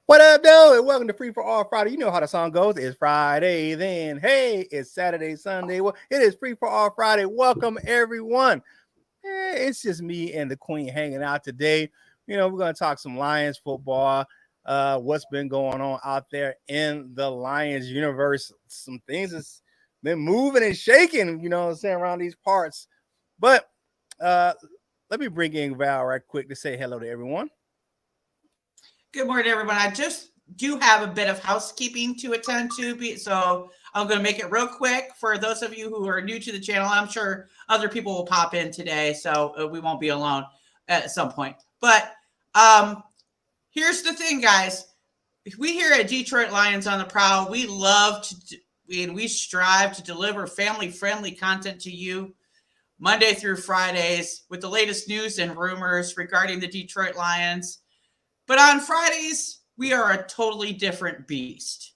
What up, though? And welcome to Free for All Friday. You know how the song goes. It's Friday, then hey, it's Saturday, Sunday. Well, it is Free for All Friday. Welcome, everyone. It's just me and the Queen hanging out today. You know, we're going to talk some Lions football, what's been going on out there in the Lions universe. Some things that's been moving and shaking, you know what I'm saying, around these parts. But let me bring in Val right quick to say hello to everyone. Good morning, everyone. I just do have a bit of housekeeping to attend to, so I'm going to make it real quick for those of you who are new to the channel. I'm sure other people will pop in today, so we won't be alone at some point. But here's the thing, guys. We here at Detroit Lions on the Prowl, we love to and we strive to deliver family-friendly content to you Monday through Fridays with the latest news and rumors regarding the Detroit Lions. But on Fridays, we are a totally different beast.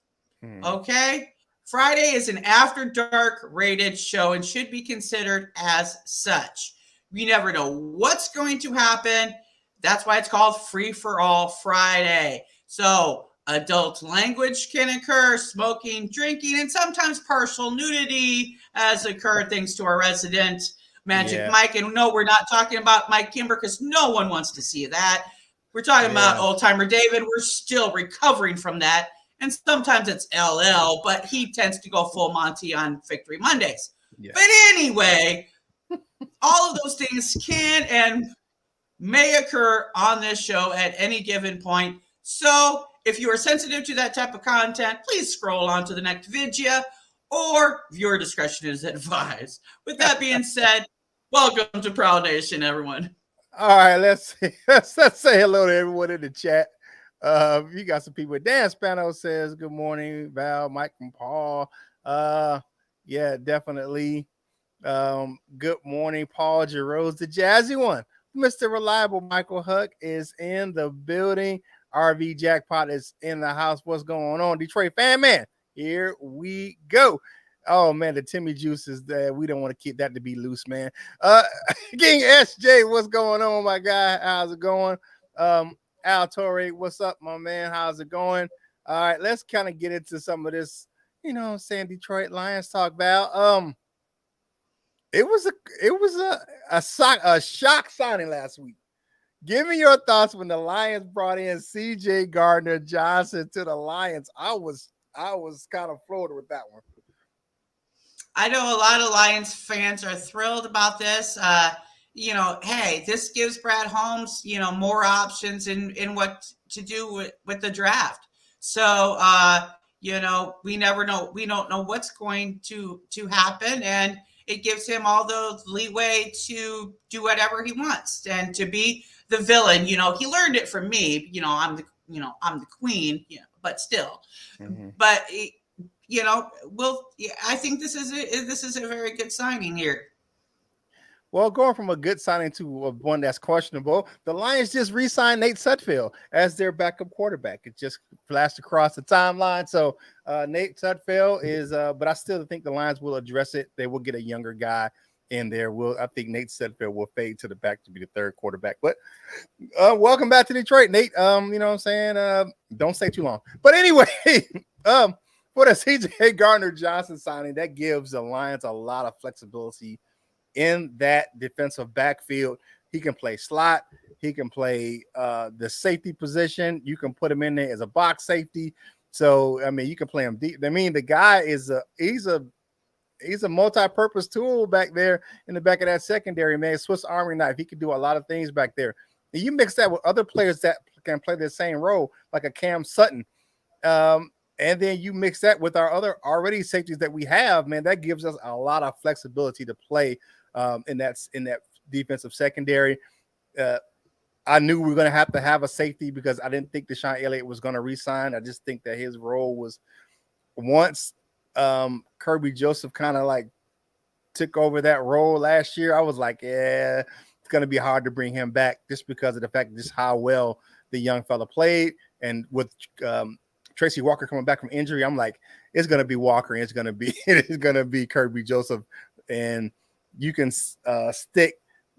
Okay? Friday is an after dark rated show and should be considered as such. We never know what's going to happen. That's why it's called Free for All Friday. So adult language can occur, smoking, drinking, and sometimes partial nudity as occurred thanks to our resident Magic Mike. And no, we're not talking about Mike Kimber because no one wants to see that. We're talking about old-timer David. We're still recovering from that. And sometimes it's LL, but he tends to go full Monty on Victory Mondays. Yeah. But anyway, all of those things can and may occur on this show at any given point. So if you are sensitive to that type of content, please scroll on to the next video or viewer discretion is advised. With that being said, welcome to Proud Nation, everyone. All right, let's say hello to everyone in the chat. You got some people. Dan Spano says good morning, Val, Mike, and Paul. Yeah, definitely. Good morning, Paul Jarose, the jazzy one. Mr. Reliable Michael Huck is in the building. RV Jackpot is in the house. What's going on, Detroit fan man? Here we go. Oh man, the Timmy juice is there. We don't want to keep that to be loose, man. King SJ, what's going on, my guy? How's it going? Al Torre, what's up, my man? How's it going? All right, let's kind of get into some of this, you know, saying Detroit Lions talk, Val. It was a shock signing last week. Give me your thoughts when the Lions brought in CJ Gardner-Johnson to the Lions. I was kind of floored with that one. I know a lot of Lions fans are thrilled about this. You know, hey, this gives Brad Holmes, you know, more options in what to do with the draft. So, you know, we never know. We don't know what's going to happen. And it gives him all the leeway to do whatever he wants and to be the villain. You know, he learned it from me. You know, I'm the queen, you know, but still. Mm-hmm. But you know, I think this is a very good signing here. Well, going from a good signing to one that's questionable, the Lions just re-signed Nate Sudfeld as their backup quarterback. It just flashed across the timeline. So Nate Sudfeld is, but I still think the Lions will address it. They will get a younger guy in there. I think Nate Sudfeld will fade to the back to be the third quarterback. But welcome back to Detroit, Nate. You know what I'm saying? Don't stay too long. But anyway, for the CJ Gardner-Johnson signing, that gives the Lions a lot of flexibility in that defensive backfield. He can play slot. He can play the safety position. You can put him in there as a box safety. So, I mean, you can play him deep. I mean, the guy is he's a multi-purpose tool back there in the back of that secondary, man. Swiss Army knife. He can do a lot of things back there. And you mix that with other players that can play the same role, like a Cam Sutton. And then you mix that with our other already safeties that we have, man, that gives us a lot of flexibility to play in that defensive secondary. I knew we were going to have a safety because I didn't think Deshaun Elliott was going to re-sign. I just think that his role was once Kirby Joseph kind of like took over that role last year, I was like, yeah, it's going to be hard to bring him back just because of the fact just how well the young fella played. And with Tracy Walker coming back from injury, I'm like, it's going to be Walker and it's going to be Kirby Joseph. And you can stick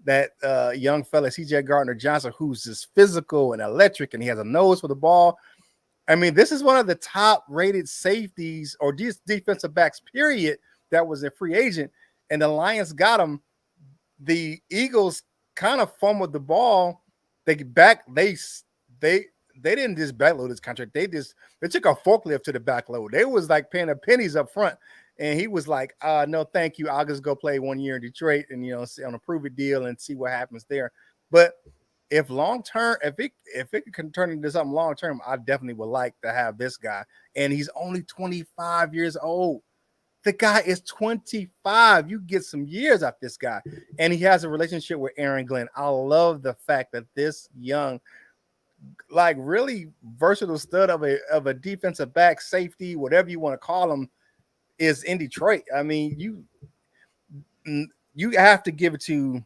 that young fella, CJ Gardner-Johnson, who's just physical and electric, and he has a nose for the ball. I mean, this is one of the top rated safeties or defensive backs, period, that was a free agent. And the Lions got him. The Eagles kind of fumbled the ball. They didn't just backload his contract. They took a forklift to the backload. They was like paying the pennies up front. And he was like, no, thank you. I'll just go play 1 year in Detroit and, on a prove-it deal and see what happens there. But if long-term, if it can turn into something long-term, I definitely would like to have this guy. And he's only 25 years old. The guy is 25. You get some years out this guy. And he has a relationship with Aaron Glenn. I love the fact that this young, like really versatile stud of a defensive back, safety, whatever you want to call him, is in Detroit. I mean, you have to give it to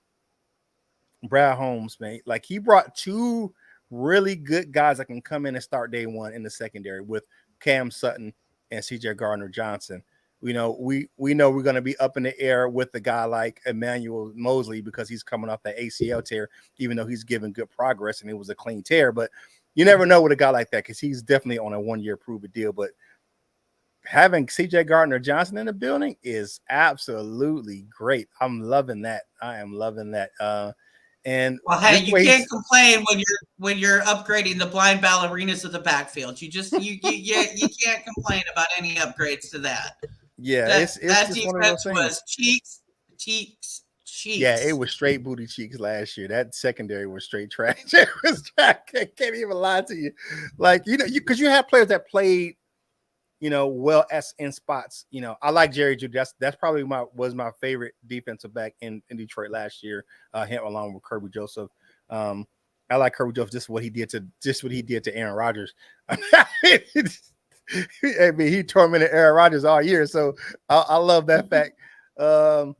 Brad Holmes, man. Like, he brought two really good guys that can come in and start day one in the secondary with Cam Sutton and CJ Gardner-Johnson. We know we're going to be up in the air with a guy like Emmanuel Mosley because he's coming off that ACL tear, even though he's given good progress and it was a clean tear. But you never know with a guy like that because he's definitely on a 1 year prove-it deal. But having CJ Gardner-Johnson in the building is absolutely great. I'm loving that. I am loving that. And well, hey, you can't complain when you're upgrading the blind ballerinas of the backfield. You can't complain about any upgrades to that. Yeah, that defense was cheeks. Yeah, it was straight booty cheeks last year. That secondary was straight trash. It was trash. I can't even lie to you. Like, because you have players that played, well as in spots. I like Jerry Jeudy. That's probably was my favorite defensive back in Detroit last year. Him along with Kirby Joseph. I like Kirby Joseph. Just what he did to Aaron Rodgers. I mean, he tormented Aaron Rodgers all year, so I love that fact. I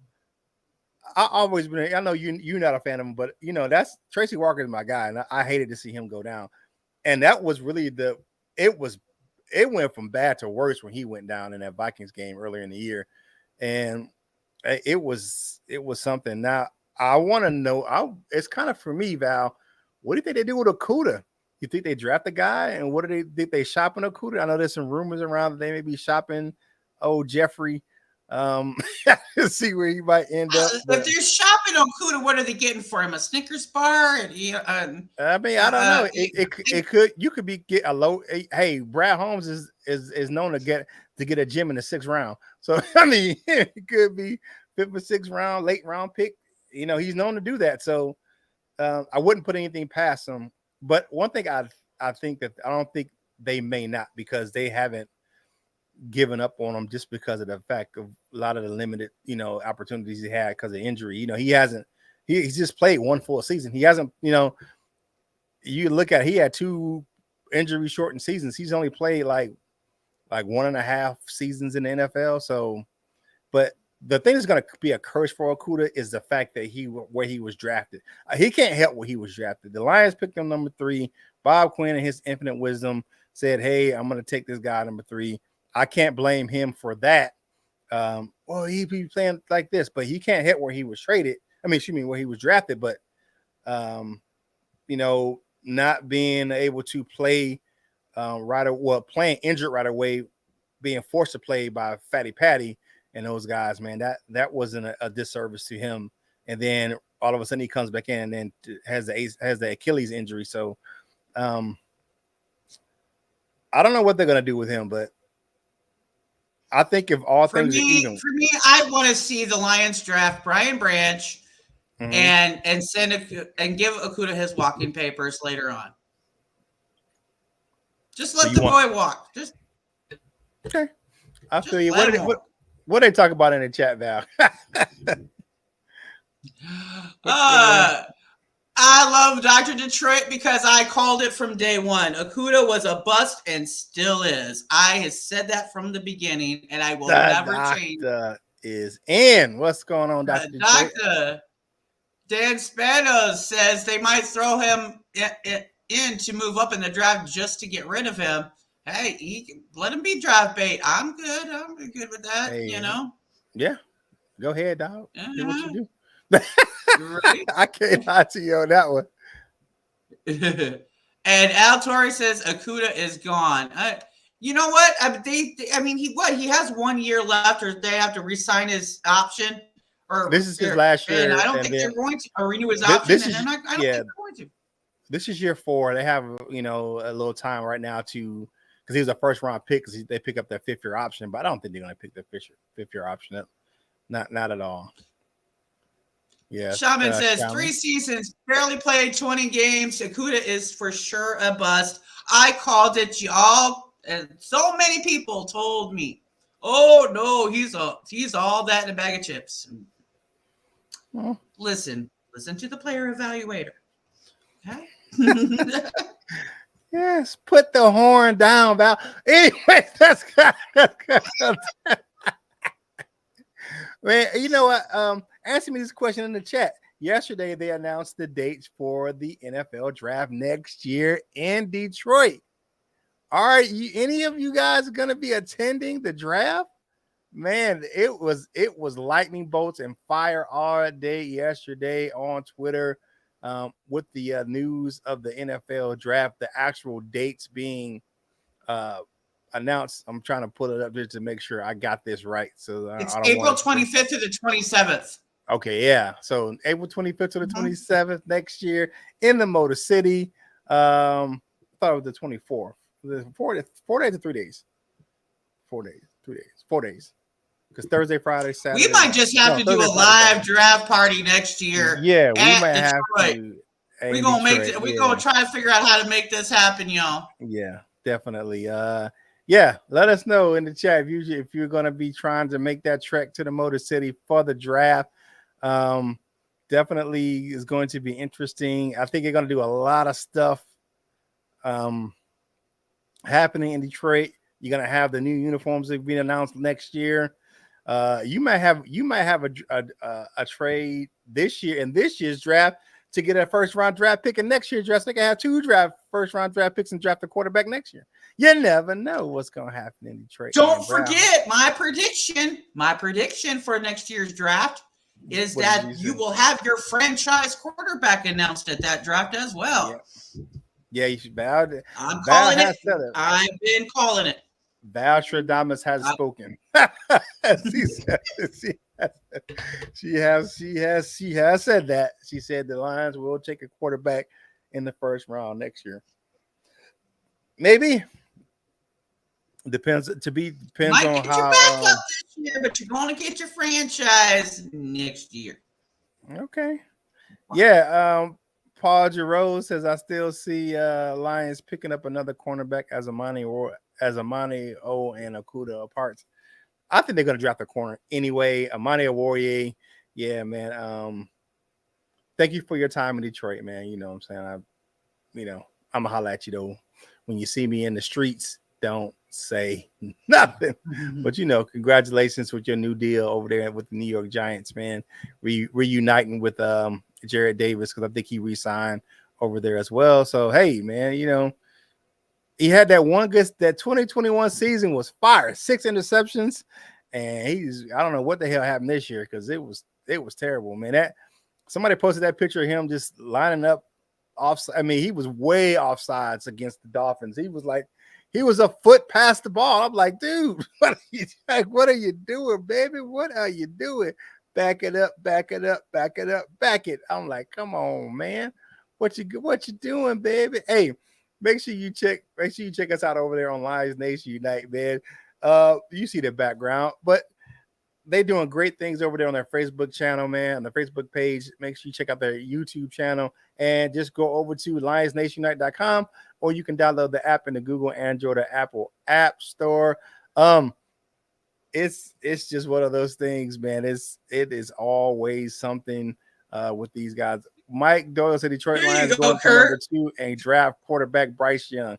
always been. I know you're not a fan of him, but that's Tracy Walker is my guy, and I hated to see him go down. And that was really it went from bad to worse when he went down in that Vikings game earlier in the year, and it was something. Now I want to know. It's kind of for me, Val. What do you think they do with Okudah? You think they draft the guy, and what do they think they shopping Okudah? I know there's some rumors around that they may be shopping Jeffrey. See where he might end up. If they're shopping Okudah, what are they getting for him? A Snickers bar? I mean, I don't know. It could you could get a low. Hey, Brad Holmes is known to get a gym in the 6th round. So I mean, it could be 5th or 6th round, late round pick. He's known to do that. So I wouldn't put anything past him. But one thing I think that I don't think they may not, because they haven't given up on him just because of the fact of a lot of the limited, opportunities he had because of injury. He's just played one full season. He hasn't, you look at, he had 2 injury shortened seasons. He's only played like 1.5 seasons in the NFL. So, but the thing that's going to be a curse for Okudah is the fact that where he was drafted. He can't help where he was drafted. The Lions picked him number 3. Bob Quinn, in his infinite wisdom, said, "Hey, I'm going to take this guy number 3." I can't blame him for that. Well, he'd be playing like this, but he can't hit where he was traded. I mean, where he was drafted, but not being able to play playing injured right away, being forced to play by Fatty Patty and those guys, man, that wasn't a disservice to him. And then all of a sudden he comes back in and then has the Achilles injury. So I don't know what they're gonna do with him, but I think if all things are even, for me, I want to see the Lions draft Brian Branch and send and give Okudah his walking papers later on. Just let boy walk. Just okay. I feel you. What they talk about in the chat, Val? I love Dr. Detroit because I called it from day one. Okudah was a bust and still is. I have said that from the beginning, and I will never change. Is in. What's going on, Dr. Detroit? Dr. Dan Spanos says they might throw him in to move up in the draft just to get rid of him. Hey, let him be draft bait. I'm good. I'm good with that, Yeah. Go ahead, dog. Do what you do. Right? I can't lie to you on that one. And Al Torre says Okuda is gone. You know what? He has 1 year left, or they have to re-sign his option. This is his last year, and I don't think they're going to renew his option. I don't think they're going to. This is year 4. They have a little time right now to, because he was a first round pick, because they pick up their 5th year option, but I don't think they're going to pick their 5th year option up. Not at all. Yeah. Shaman says 3 seasons, barely played 20 games. Okuda is for sure a bust. I called it, y'all, and so many people told me, "Oh no, he's all that in a bag of chips." Well, listen to the player evaluator. Okay. Yes, put the horn down, Val. Anyway, that's man. You know what? Answer me this question in the chat. Yesterday, they announced the dates for the NFL draft next year in Detroit. Are any of you guys going to be attending the draft? Man, it was lightning bolts and fire all day yesterday on Twitter with the news of the NFL draft, the actual dates being announced. I'm trying to pull it up just to make sure I got this right. So it's April 25th to the 27th. Okay, yeah. So April 25th to the 27th next year in the Motor City. I thought it was the 24th. 4 days or 3 days? 4 days. 3 days. 4 days. Because Thursday, Friday, Saturday. We might just have to do a live draft party next year. Yeah, we might have to. We're gonna we're gonna try to figure out how to make this happen, y'all. Yeah, definitely. Yeah, let us know in the chat if you're gonna be trying to make that trek to the Motor City for the draft. Definitely is going to be interesting. I think you're gonna do a lot of stuff happening in Detroit. You're gonna have the new uniforms that being announced next year. You might have a trade this year in this year's draft to get a first round draft pick, and next year's draft they can have 2 first round draft picks and draft a quarterback next year. You never know what's going to happen in Detroit. Don't forget my prediction. My prediction for next year's draft is that you will have your franchise quarterback announced at that draft as well. Yeah, you should bow. I'm calling it. I've been calling it. Val Stradamus has spoken. She has said that. She said the Lions will take a quarterback in the first round next year. Maybe. Depends on how. Backup this year, but you're going to get your franchise next year. Okay. Yeah. Paul Giroux says I still see Lions picking up another cornerback as Amani O and Okuda apart. I think they're going to draft a corner anyway. Amani Oruwariye, yeah, man. Thank you for your time in Detroit, man. You know what I'm saying? I'm gonna holler at you though. When you see me in the streets, don't say nothing. But congratulations with your new deal over there with the New York Giants, man. Reuniting with Jared Davis, because I think he re-signed over there as well. So hey, man, he had that 2021 season was fire, 6 interceptions, and I don't know what the hell happened this year, because it was terrible, man. That somebody posted that picture of him just lining up off. I mean, he was way offsides against the Dolphins. He was a foot past the ball. I'm like, dude, what are you doing, baby? What are you doing? Back it up, back it up, back it up, back it. I'm like, come on, man. What you doing, baby? Hey, make sure you check us out over there on Lions Nation Unite, man. You see the background, but they doing great things over there on their Facebook channel, man, on the Facebook page. Make sure you check out their YouTube channel and just go over to lionsnationunite.com, or you can download the app in the Google, Android, or Apple App Store. It's just one of those things, man. It is always something with these guys. Mike Doyle said Detroit Lions going for number 2 and draft quarterback Bryce Young.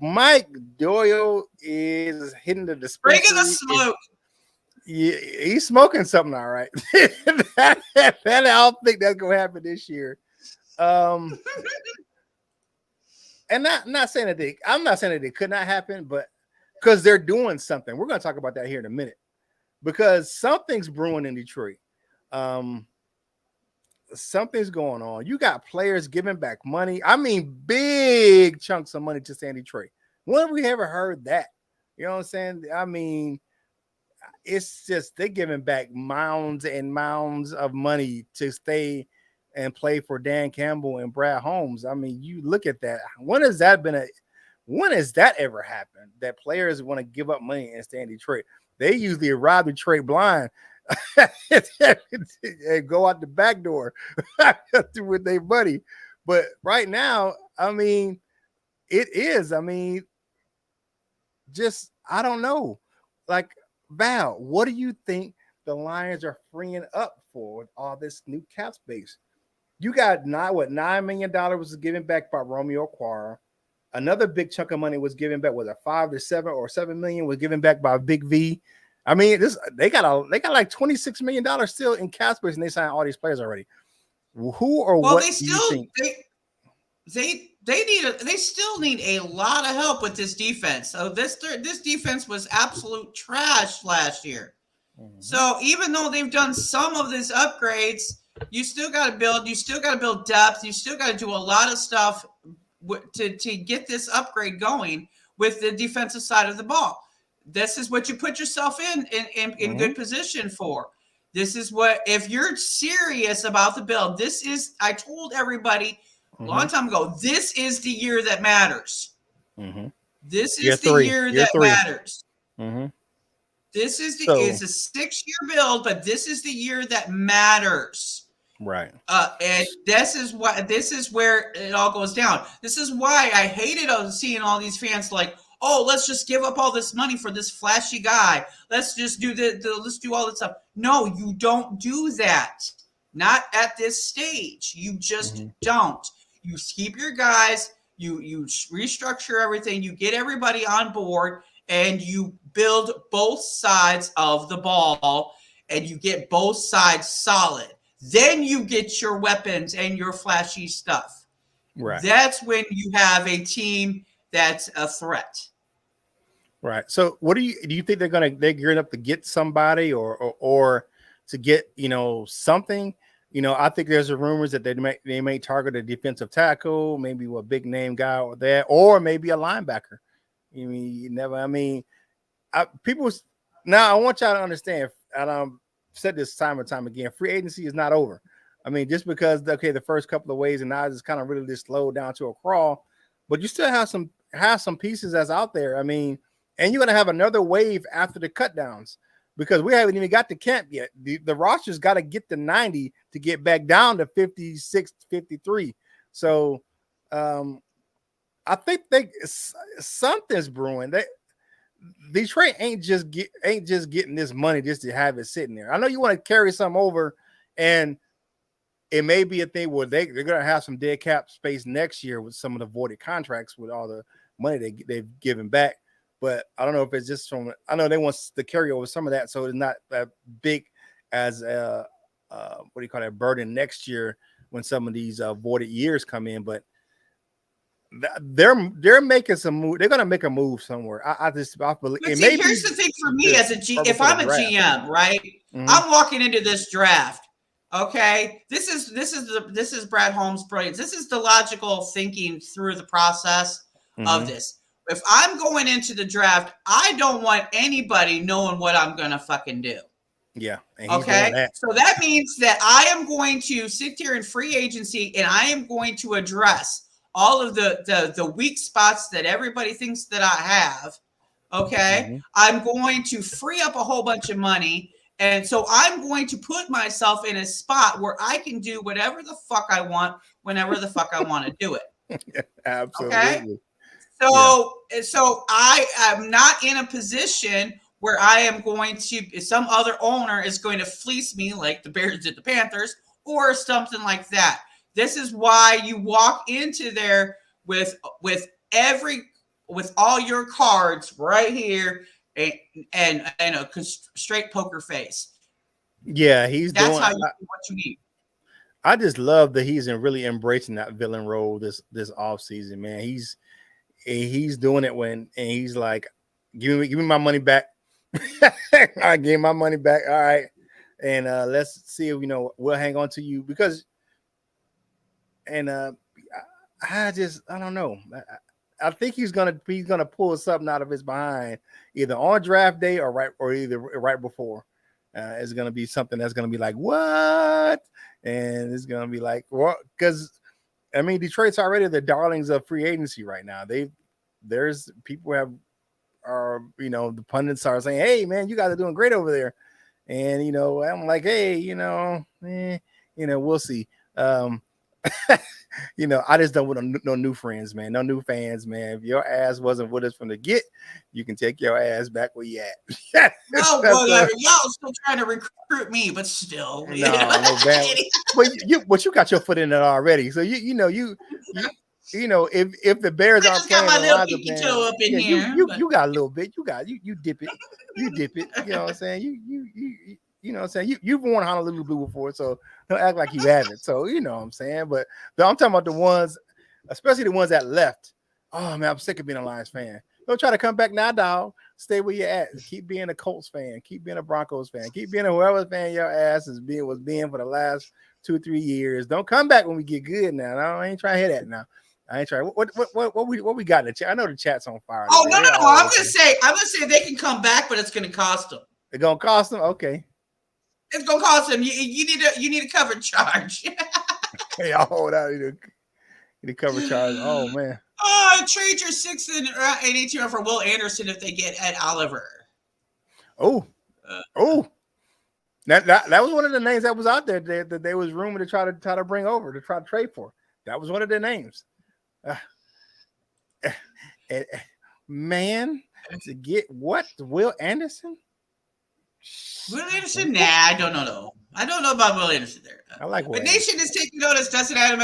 Mike Doyle is hitting the dispensary. Bringing the smoke. Yeah, he's smoking something, all right. that I don't think that's gonna happen this year. And I'm not saying that it could not happen, but because they're doing something. We're gonna talk about that here in a minute, because something's brewing in Detroit. something's going on. You got players giving back money. I mean, big chunks of money to Sandy Trey. When have we ever heard that? You know what I'm saying? I mean, it's just they're giving back mounds and mounds of money to stay and play for Dan Campbell and Brad Holmes. I mean, you look at that. When has that ever happened that players want to give up money and stay in Detroit? They usually arrive in Detroit blind and go out the back door with their money. But right now, I mean, it is. I mean, just I don't know. Like, Val, what do you think the Lions are freeing up for with all this new cap space? You got $9 million was given back by Romeo Okwara. Another big chunk of money was given back. Was it 5 to 7 or 7 million was given back by Big V? I mean, they got like $26 million still in cap space, and they signed all these players already. Who or well, what they do still you think? they still need a lot of help with this defense. So this defense was absolute trash last year. Mm-hmm. So even though they've done some of these upgrades, you still got to build. You still got to build depth. You still got to do a lot of stuff to get this upgrade going with the defensive side of the ball. This is what you put yourself in mm-hmm. good position for. This is what, if you're serious about the build, this is, I told everybody a long time ago, this is the year that matters. Mm-hmm. This is the year that matters. Mm-hmm. This is it's a 6-year build, but this is the year that matters. Right. And this is where it all goes down. This is why I hated seeing all these fans like, oh, let's just give up all this money for this flashy guy. Let's just do let's do all this stuff. No, you don't do that. Not at this stage. You just don't. You keep your guys, you restructure everything, you get everybody on board, and you build both sides of the ball, and you get both sides solid. Then you get your weapons and your flashy stuff. Right. That's when you have a team that's a threat. Right. So what do you think they're gearing up to get somebody or to get, something? I think there's rumors that they may target a defensive tackle, maybe a big name guy or that, or maybe a linebacker. Now I want y'all to understand, and I've said this time and time again, free agency is not over. I mean, just because the first couple of waves and now it's kind of really just slowed down to a crawl, but you still have some pieces that's out there. I mean, and you're gonna have another wave after the cut downs because we haven't even got to camp yet. The roster's got to get to 90 to get back down to 56, 53. So I think something's brewing. Detroit ain't just getting this money just to have it sitting there. I know you want to carry some over, and it may be a thing where they're going to have some dead cap space next year with some of the voided contracts with all the money they've given back. But I don't know if it's just I know they want to carry over some of that, so it's not that big as burden next year when some of these voided years come in. But they're making some move. They're going to make a move somewhere. I believe. Here's the thing for me as if I'm a GM, right? Mm-hmm. I'm walking into this draft. Okay, this is Brad Holmes' brilliance. This is the logical thinking through the process of this. If I'm going into the draft, I don't want anybody knowing what I'm going to fucking do. Yeah. Okay. So that means that I am going to sit here in free agency and I am going to address all of the weak spots that everybody thinks that I have. Okay. Mm-hmm. I'm going to free up a whole bunch of money. And so I'm going to put myself in a spot where I can do whatever the fuck I want, whenever the fuck I want to do it. Yeah, absolutely. Okay. So I am not in a position where I am going to, some other owner is going to fleece me like the Bears did the Panthers or something like that. This is why you walk into there with all your cards right here and a straight poker face. Yeah, that's what you need. I just love that he's really embracing that villain role this offseason, man. He's doing it and he's like, give me my money back. I gave my money back. All right. And let's see if we'll hang on to you because and I don't know. I think he's gonna pull something out of his behind either on draft day or right before. It's gonna be something that's gonna be like what, and it's gonna be like what? Because I mean, Detroit's already the darlings of free agency right now. There's people the pundits are saying, "Hey, man, you guys are doing great over there," and I'm like, "Hey, we'll see." I just don't want no new friends, man. No new fans, man. If your ass wasn't with us from the get, you can take your ass back where you at. No, whatever. Y'all still trying to recruit me, but still. No bad. But you got your foot in it already. So if the Bears aren't playing got my the little pinky toe up in here. You got a little bit. You dip it. You dip it. You know what I'm saying? You know what I'm saying? You've worn Honolulu blue before, so don't act like you haven't. So you know what I'm saying? But I'm talking about the ones, especially the ones that left. Oh man, I'm sick of being a Lions fan. Don't try to come back now, dog. Stay where you're at. Keep being a Colts fan. Keep being a Broncos fan. Keep being a whoever fan your ass was being for the last 2-3 years. Don't come back when we get good now. I ain't trying to hear that now. I ain't trying. What we got in the chat? I know the chat's on fire. Oh no. I'm gonna say they can come back, but it's gonna cost them. It's gonna cost them. Okay. It's gonna cost them. You need a cover charge. Hey, hold out. You need a cover charge. Oh man. Trade your 6th and 18 for Will Anderson if they get Ed Oliver. Oh. That was one of the names that was out there that they was rumored to try to bring over to try to trade for. That was one of their names. Man, to get what? Will Anderson? Will Anderson? Nah, I don't know. I don't know about Will Anderson there. I like Will. But Nation is taking notice. Doesn't add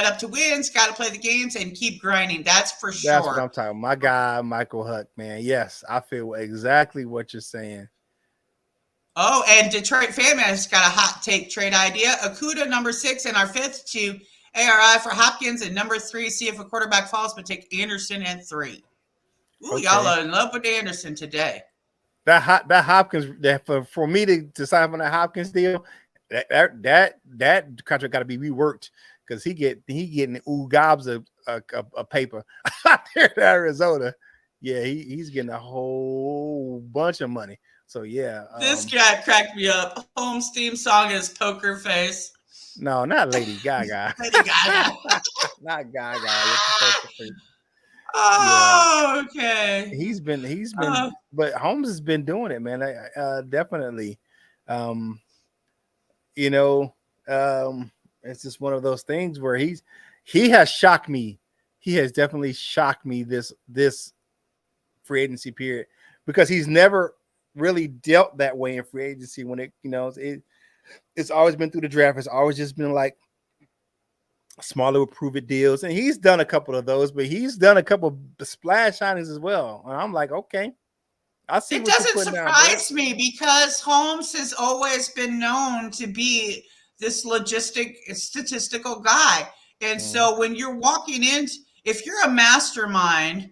up to wins. Got to play the games and keep grinding. That's for sure. That's what I'm talking. My guy, Michael Huck, man. Yes, I feel exactly what you're saying. Oh, and Detroit Fan Man has got a hot take trade idea. Okuda, number 6, and our 5th to ARI for Hopkins, and number 3, see if a quarterback falls, but take Anderson at 3. Ooh, okay. Y'all are in love with Anderson today. That Hopkins, for me to sign for that Hopkins deal, that contract got to be reworked because he getting gobs of paper out there in Arizona. Yeah, he's getting a whole bunch of money. So yeah, this guy cracked me up. Holmes' theme song is Poker Face. No, not Lady Gaga. Lady Gaga. Not Gaga. Oh, yeah. Okay. He's been, but Holmes has been doing it, man. Definitely. It's just one of those things where he has shocked me. He has definitely shocked me this free agency period because he's never really dealt that way in free agency when it's always been through the draft. It's always just been like smaller prove it deals, and he's done a couple of those, but he's done a couple of splash signings as well. And I'm like, okay, I see. It doesn't surprise me because Holmes has always been known to be this statistical guy, and so when you're walking in, if you're a mastermind,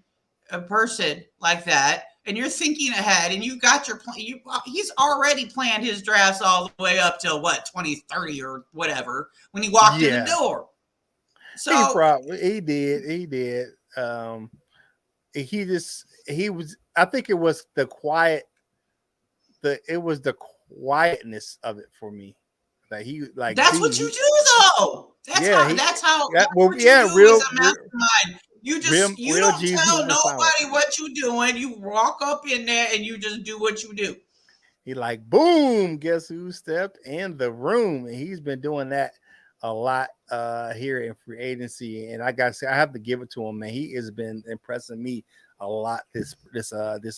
a person like that, and you're thinking ahead, and you've got your plan, he's already planned his drafts all the way up till 2030 or whatever when he walked in the door. So he did. He was. I think it was the quietness of it for me. That's what you do though. That's how. Real mastermind. You don't tell nobody what you're doing. You walk up in there and you just do what you do. He like, boom, guess who stepped in the room? And he's been doing that a lot here in free agency. And I gotta say, I have to give it to him, man. He has been impressing me a lot this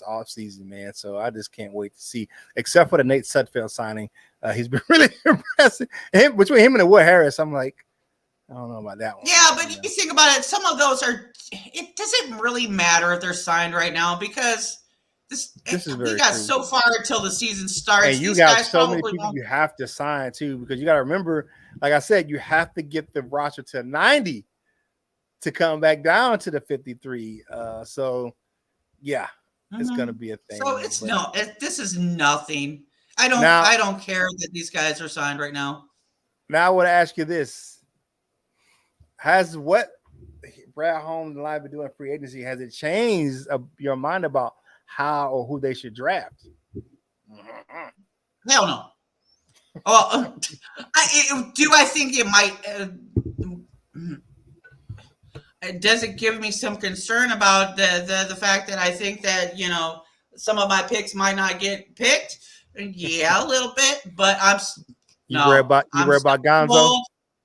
off season, man. So I just can't wait to see, except for the Nate Sudfeld signing. He's been really impressive. Between him and the Wood Harris, I'm like, I don't know about that one. Yeah, but you think about it, some of those it doesn't really matter if they're signed right now because we got so far until the season starts. And you got so many people you have to sign too, because you got to remember, like I said, you have to get the roster to 90 to come back down to the 53. So yeah, it's gonna be a thing. So this is nothing. I don't care that these guys are signed right now. Now I want to ask you this. has what Brad Holmes and Live been doing free agency, has it changed your mind about how or who they should draft? Hell no. Well, do I think it might? Does it give me some concern about the fact that I think that some of my picks might not get picked? Yeah, a little bit, but you worry about Gonzo.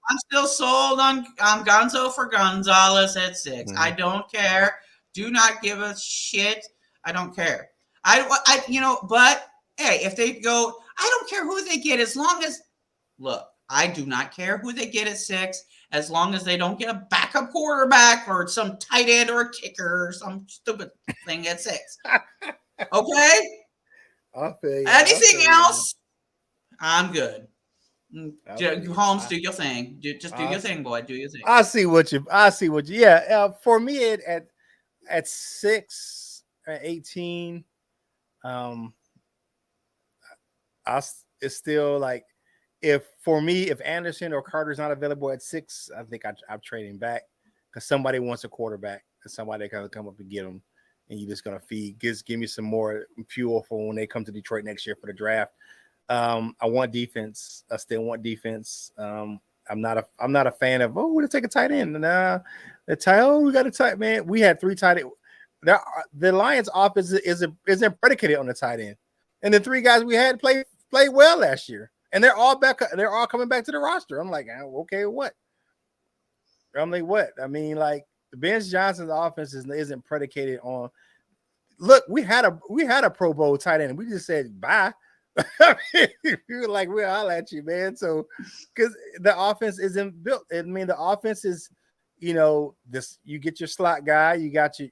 I'm still sold on Gonzo for Gonzalez at 6. I don't care. Do not give a shit. I don't care. But hey, if they go, I don't care who they get as long as, look, I do not care who they get at 6 as long as they don't get a backup quarterback or some tight end or a kicker or some stupid thing at 6. Okay? Anything else? I'm good. Holmes, do your thing. Just do your thing, boy. Do your thing. I see what you. Yeah. For me, at 6, 18, it's still like if Anderson or Carter's not available at 6, I think I'm trading back because somebody wants a quarterback and somebody can come up and get them, and you're just gonna give me some more fuel for when they come to Detroit next year for the draft. I want defense. I still want defense. I'm not a fan of we're gonna take a tight end. Nah, we got a tight man. We had 3 tight end. The Lions offense isn't predicated on the tight end, and the 3 guys we had played well last year, and they're all back. They're all coming back to the roster. I'm like, okay, what? I'm like, what? I mean, like Ben Johnson's offense isn't predicated on. Look, we had a Pro Bowl tight end. We just said bye. We were like, we'll holler at you, man. So, because the offense isn't built. I mean, the offense is, this. You get your slot guy, you got your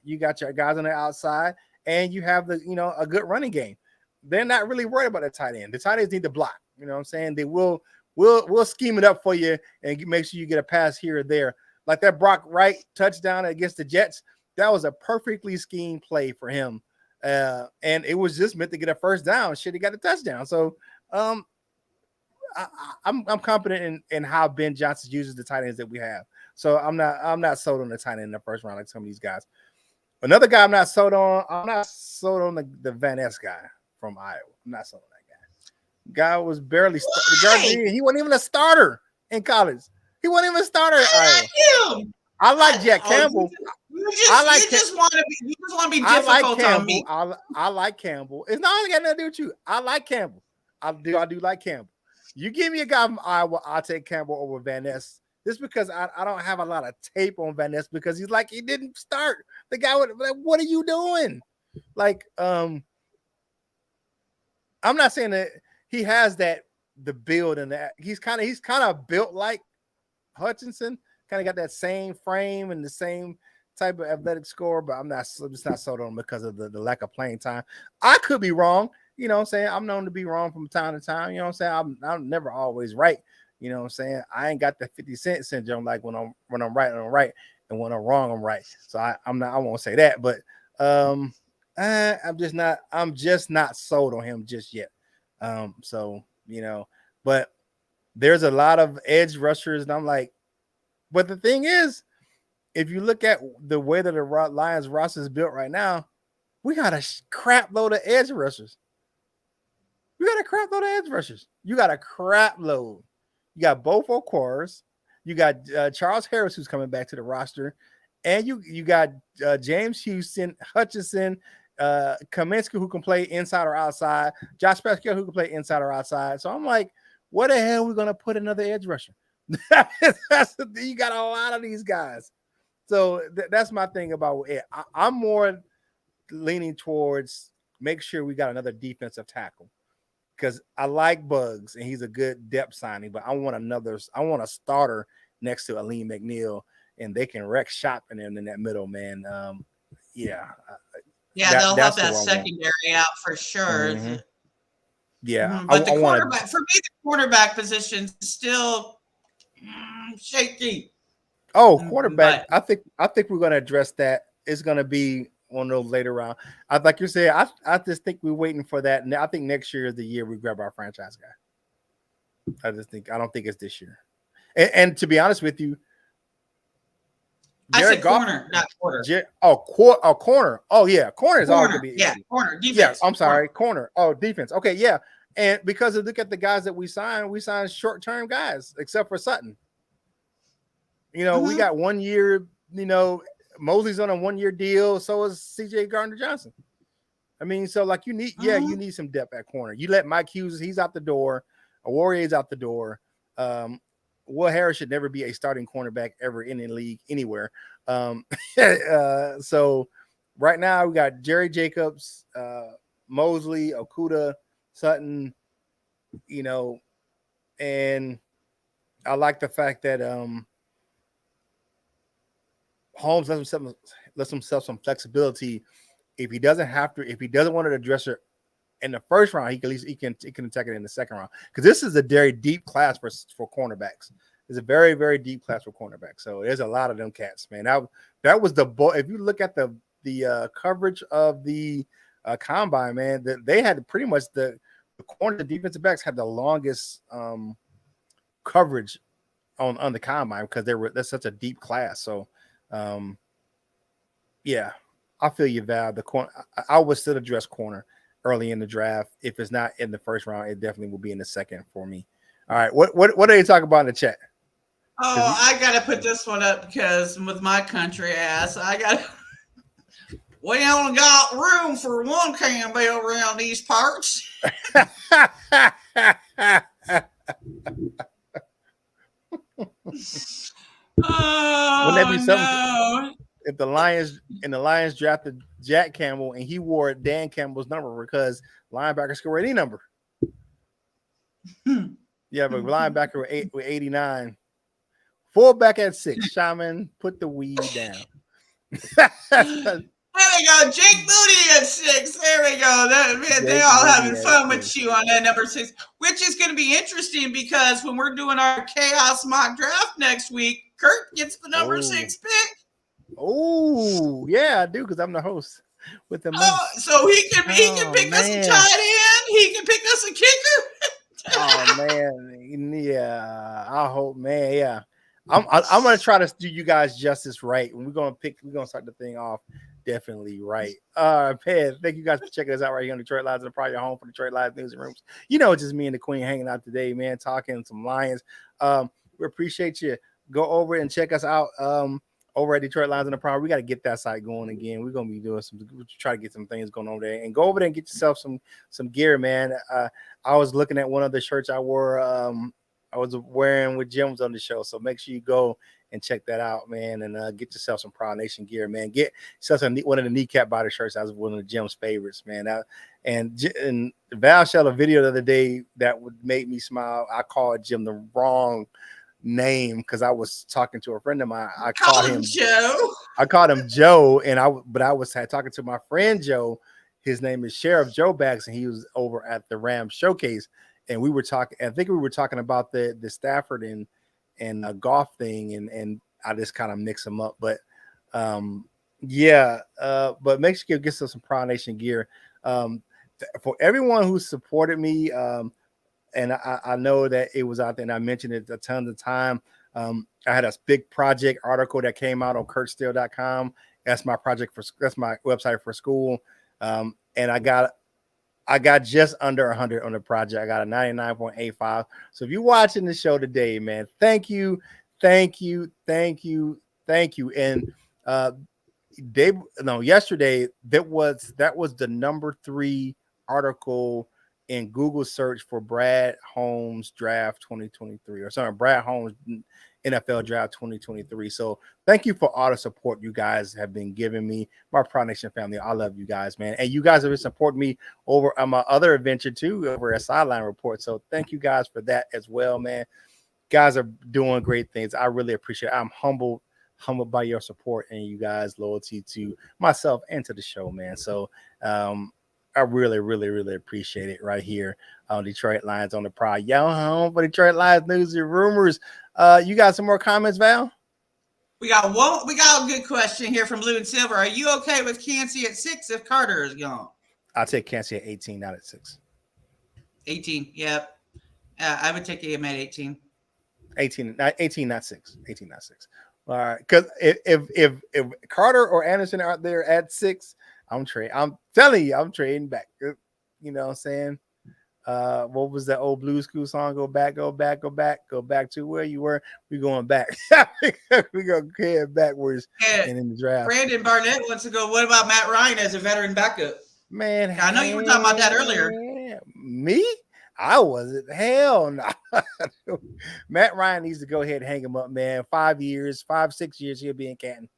guys on the outside, and you have a good running game. They're not really worried about the tight end. The tight ends need to block. You know what I'm saying? They will scheme it up for you and make sure you get a pass here or there. Like that Brock Wright touchdown against the Jets. That was a perfectly schemed play for him. And it was just meant to get a first down. Shit, he got a touchdown. So I'm confident in how Ben Johnson uses the tight ends that we have. So I'm not sold on the tight end in the first round like some of these guys. Another guy I'm not sold on the Van Ness guy from Iowa. I'm not sold on that guy. Guy was barely he wasn't even a starter in college. He wasn't even a starter at Iowa. I like Jack Campbell. You just want to be difficult on me. I like Campbell. It's not got nothing to do with you. I like Campbell. I do like Campbell. You give me a guy from Iowa, I'll take Campbell over Van Ness. Just because I don't have a lot of tape on Van Ness because he didn't start. The guy would like, what are you doing? Like, I'm not saying that he has the build and that he's kind of built like Hutchinson. Kind of got that same frame and the same type of athletic score, but I'm just not sold on him because of the lack of playing time. I could be wrong. You know what I'm saying? I'm known to be wrong from time to time. You know what I'm saying? I'm never always right. You know what I'm saying? I ain't got the 50 Cent syndrome. Like when I'm right, I'm right. And when I'm wrong, I'm right. So I won't say that, but I'm just not sold on him just yet. But there's a lot of edge rushers, and I'm like, but the thing is, if you look at the way that the Lions roster is built right now, we got a crap load of edge rushers. You got a crap load. You got both Okwars. You got Charles Harris, who's coming back to the roster. And you got James Houston, Hutchinson, Kaminsky, who can play inside or outside. Josh Pascal, who can play inside or outside. So I'm like, what the hell are we going to put another edge rusher? You got a lot of these guys. So that's my thing about it. I'm more leaning towards make sure we got another defensive tackle because I like Bugs and he's a good depth signing, but I want a starter next to Aleem McNeil and they can wreck shop in that middle, man. They'll help that secondary out for sure. Mm-hmm. Yeah, but the quarterback for me, the quarterback position is still shaky. Oh, quarterback. I think we're going to address that. It's going to be on those later round. Like you said, I just think we're waiting for that. And I think next year is the year we grab our franchise guy. I don't think it's this year. And to be honest with you, I Jared said Goff, corner, not quarter. Corner. Oh yeah, corner is always gonna be Yeah, easy. corner defense. Yeah, I'm sorry, corner. Oh, defense. Okay, yeah, and because of look at the guys that we signed short term guys, except for Sutton. You know, we got 1 year. You know, Mosley's on a 1 year deal. So is C.J. Gardner-Johnson. I mean, so like you need some depth at corner. You let Mike Hughes, he's out the door. Warrior's out the door. Will Harris should never be a starting cornerback ever in the league anywhere. So right now we got Jerry Jacobs, Mosley, Okuda, Sutton, you know, and I like the fact that Holmes lets himself some flexibility. If he doesn't want to address it in the first round, he can attack it in the second round, because this is a very deep class for cornerbacks. It's a very, very deep class for cornerbacks. So there's a lot of them cats, man. That was the if you look at the coverage of the combine, man, that they had pretty much the corner, the defensive backs had the longest coverage on the combine, because that's such a deep class. So yeah, I feel you, Val. The corner, I would still address corner early in the draft. If it's not in the first round, it definitely will be in the second for me. All right, what are they talking about in the chat? Oh, I gotta put this one up because with my country ass, we only got room for one Campbell around these parts. Wouldn't that be something? No. If the Lions drafted Jack Campbell and he wore Dan Campbell's number, because linebackers can wear any number. Yeah, but linebacker with 89. Fullback at 6. Shaman, put the weed down. There we go. Jake Moody at 6. There we go. They're all having fun with you on that number 6, which is going to be interesting because when we're doing our chaos mock draft next week, Curt gets the number 6 pick. Oh, yeah, I do, because I'm the host with the most. So he can pick us a tight end. He can pick us a kicker. Oh man, yeah. I hope, man. Yeah, I'm gonna try to do you guys justice right. We're gonna start the thing off definitely right. Ped, thank you guys for checking us out right here on Detroit Lives, and probably your home for Detroit Live News and Rooms. You know, it's just me and the Queen hanging out today, man, talking some Lions. We appreciate you. Go over and check us out. Over at Detroit Lions in the Prime. We got to get that site going again. We're gonna be doing try to get some things going over there, and go over there and get yourself some gear, man. I was looking at one of the shirts I wore. I was wearing with Jim was on the show, so make sure you go and check that out, man, and get yourself some Proud Nation gear, man. Get yourself one of the kneecap body shirts. That was one of Jim's favorites, man. And Val showed a video the other day that would make me smile. I called Jim the wrong name because I was talking to a friend of mine. I called him Joe. I called him Joe, and I was talking to my friend Joe. His name is Sheriff Joe Bags, and he was over at the Rams showcase, and we were talking. I think we were talking about the Stafford and golf thing, and I just kind of mix them up. But but make sure you get some Proud Nation gear. For everyone who supported me. And I know that it was out there, and I mentioned it a ton of time. I had a big project article that came out on CurtSteele.com. That's my website for school. And I got just under 100 on the project. I got a 99.85. So if you're watching the show today, man, thank you. And yesterday that was the number 3 article in Google search for Brad Holmes draft 2023, or sorry, Brad Holmes NFL draft 2023. So thank you for all the support you guys have been giving me, my Proud Nation family. I love you guys, man. And you guys have been supporting me over on my other adventure too, over at SideLion Report. So thank you guys for that as well, man. Guys are doing great things. I really appreciate it. I'm humbled by your support and you guys' loyalty to myself and to the show, man. So I really, really, really appreciate it right here on Detroit Lions on the Pride. Yo, home for Detroit Lions news and rumors. You got some more comments, Val? We got a good question here from Blue and Silver. Are you okay with Cansey at 6 if Carter is gone? I'll take Cansey at 18, not at 6. 18, yep. I would take him at 18. 18, not 6. 18, not 6. All right, because if Carter or Anderson are out there at 6, I'm trading. I'm telling you, I'm trading back. You know what I'm saying? What was that old Blue School song? Go back, go back, go back, go back to where you were. We going back. We go head backwards and in the draft. Brandon Barnett wants to go. What about Matt Ryan as a veteran backup? Man, I know you were talking about that earlier. Me? I wasn't. Hell no. Matt Ryan needs to go ahead and hang him up, man. 5 years, 6 years, he'll be in Canton.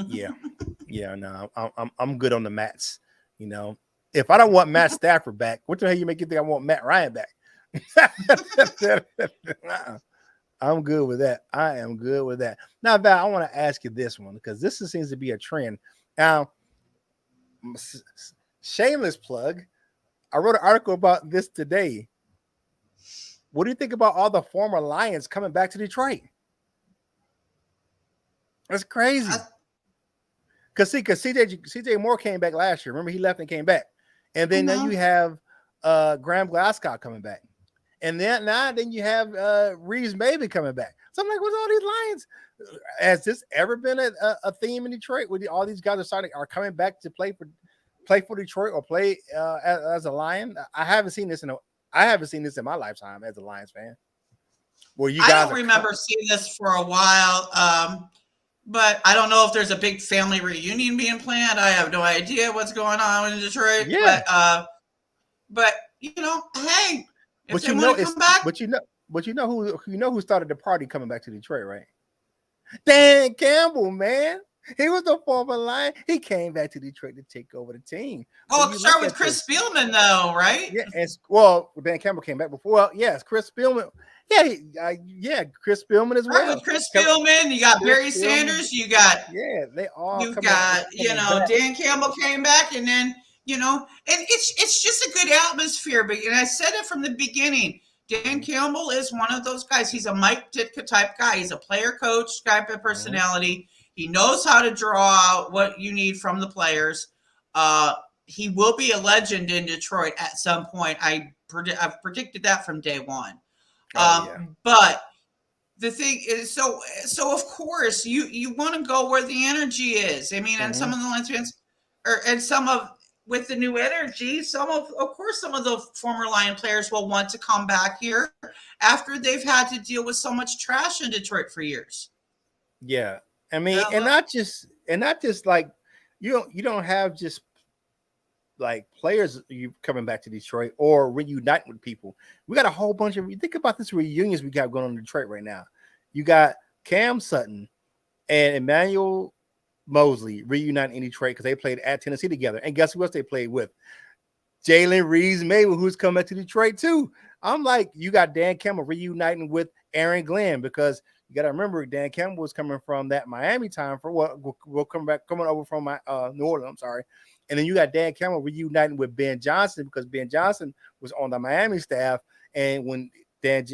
Yeah, no, I'm good on the Matts. You know, if I don't want Matt Stafford back, what the hell you make you think I want Matt Ryan back? I'm good with that. I am good with that. Now, Val, I want to ask you this one because this seems to be a trend. Now, shameless plug. I wrote an article about this today. What do you think about all the former Lions coming back to Detroit? That's crazy. Because CJ Moore came back last year. Remember, he left and came back. And then now you have Graham Glasgow coming back. And then you have Reeves Maybe coming back. So I'm like, what's all these Lions? Has this ever been a theme in Detroit? Where all these guys are coming back to play for Detroit or play as a Lion? I haven't seen this in my lifetime as a Lions fan. Well, I don't remember seeing this for a while. But I don't know if there's a big family reunion being planned. I have no idea what's going on in Detroit. Yeah. But you know, hey, if they want to come back, but you know who started the party coming back to Detroit, right? Dan Campbell, man. He was the former Lion. He came back to Detroit to take over the team. Well, start with Chris Spielman, though, right? Yeah, Dan Campbell came back before. Well, yes, Chris Spielman. Yeah, Chris Spielman as well. With Chris Spielman, you got Barry Sanders, you got they all. You got Dan Campbell came back, and then and it's just a good atmosphere. But I said it from the beginning. Dan Campbell is one of those guys. He's a Mike Ditka type guy. He's a player coach type of personality. He knows how to draw out what you need from the players. He will be a legend in Detroit at some point. I've predicted that from day one. But the thing is, so of course you want to go where the energy is. I mean, and some of the Lions fans, with the new energy, some of the former Lion players will want to come back here after they've had to deal with so much trash in Detroit for years. Yeah, I mean, and not just like you don't have just like players you coming back to Detroit or reuniting with people. We got a whole bunch of. You think about this reunions we got going on in Detroit right now. You got Cam Sutton and Emmanuel Mosley reuniting in Detroit because they played at Tennessee together. And guess who else they played with? Jalen Reeves Maybe, who's coming back to Detroit too. I'm like, you got Dan Campbell reuniting with Aaron Glenn because you got to remember Dan Campbell was coming from that Miami time for what we'll coming over from New Orleans. I'm sorry. And then you got Dan Campbell reuniting with Ben Johnson because Ben Johnson was on the Miami staff. And when Dan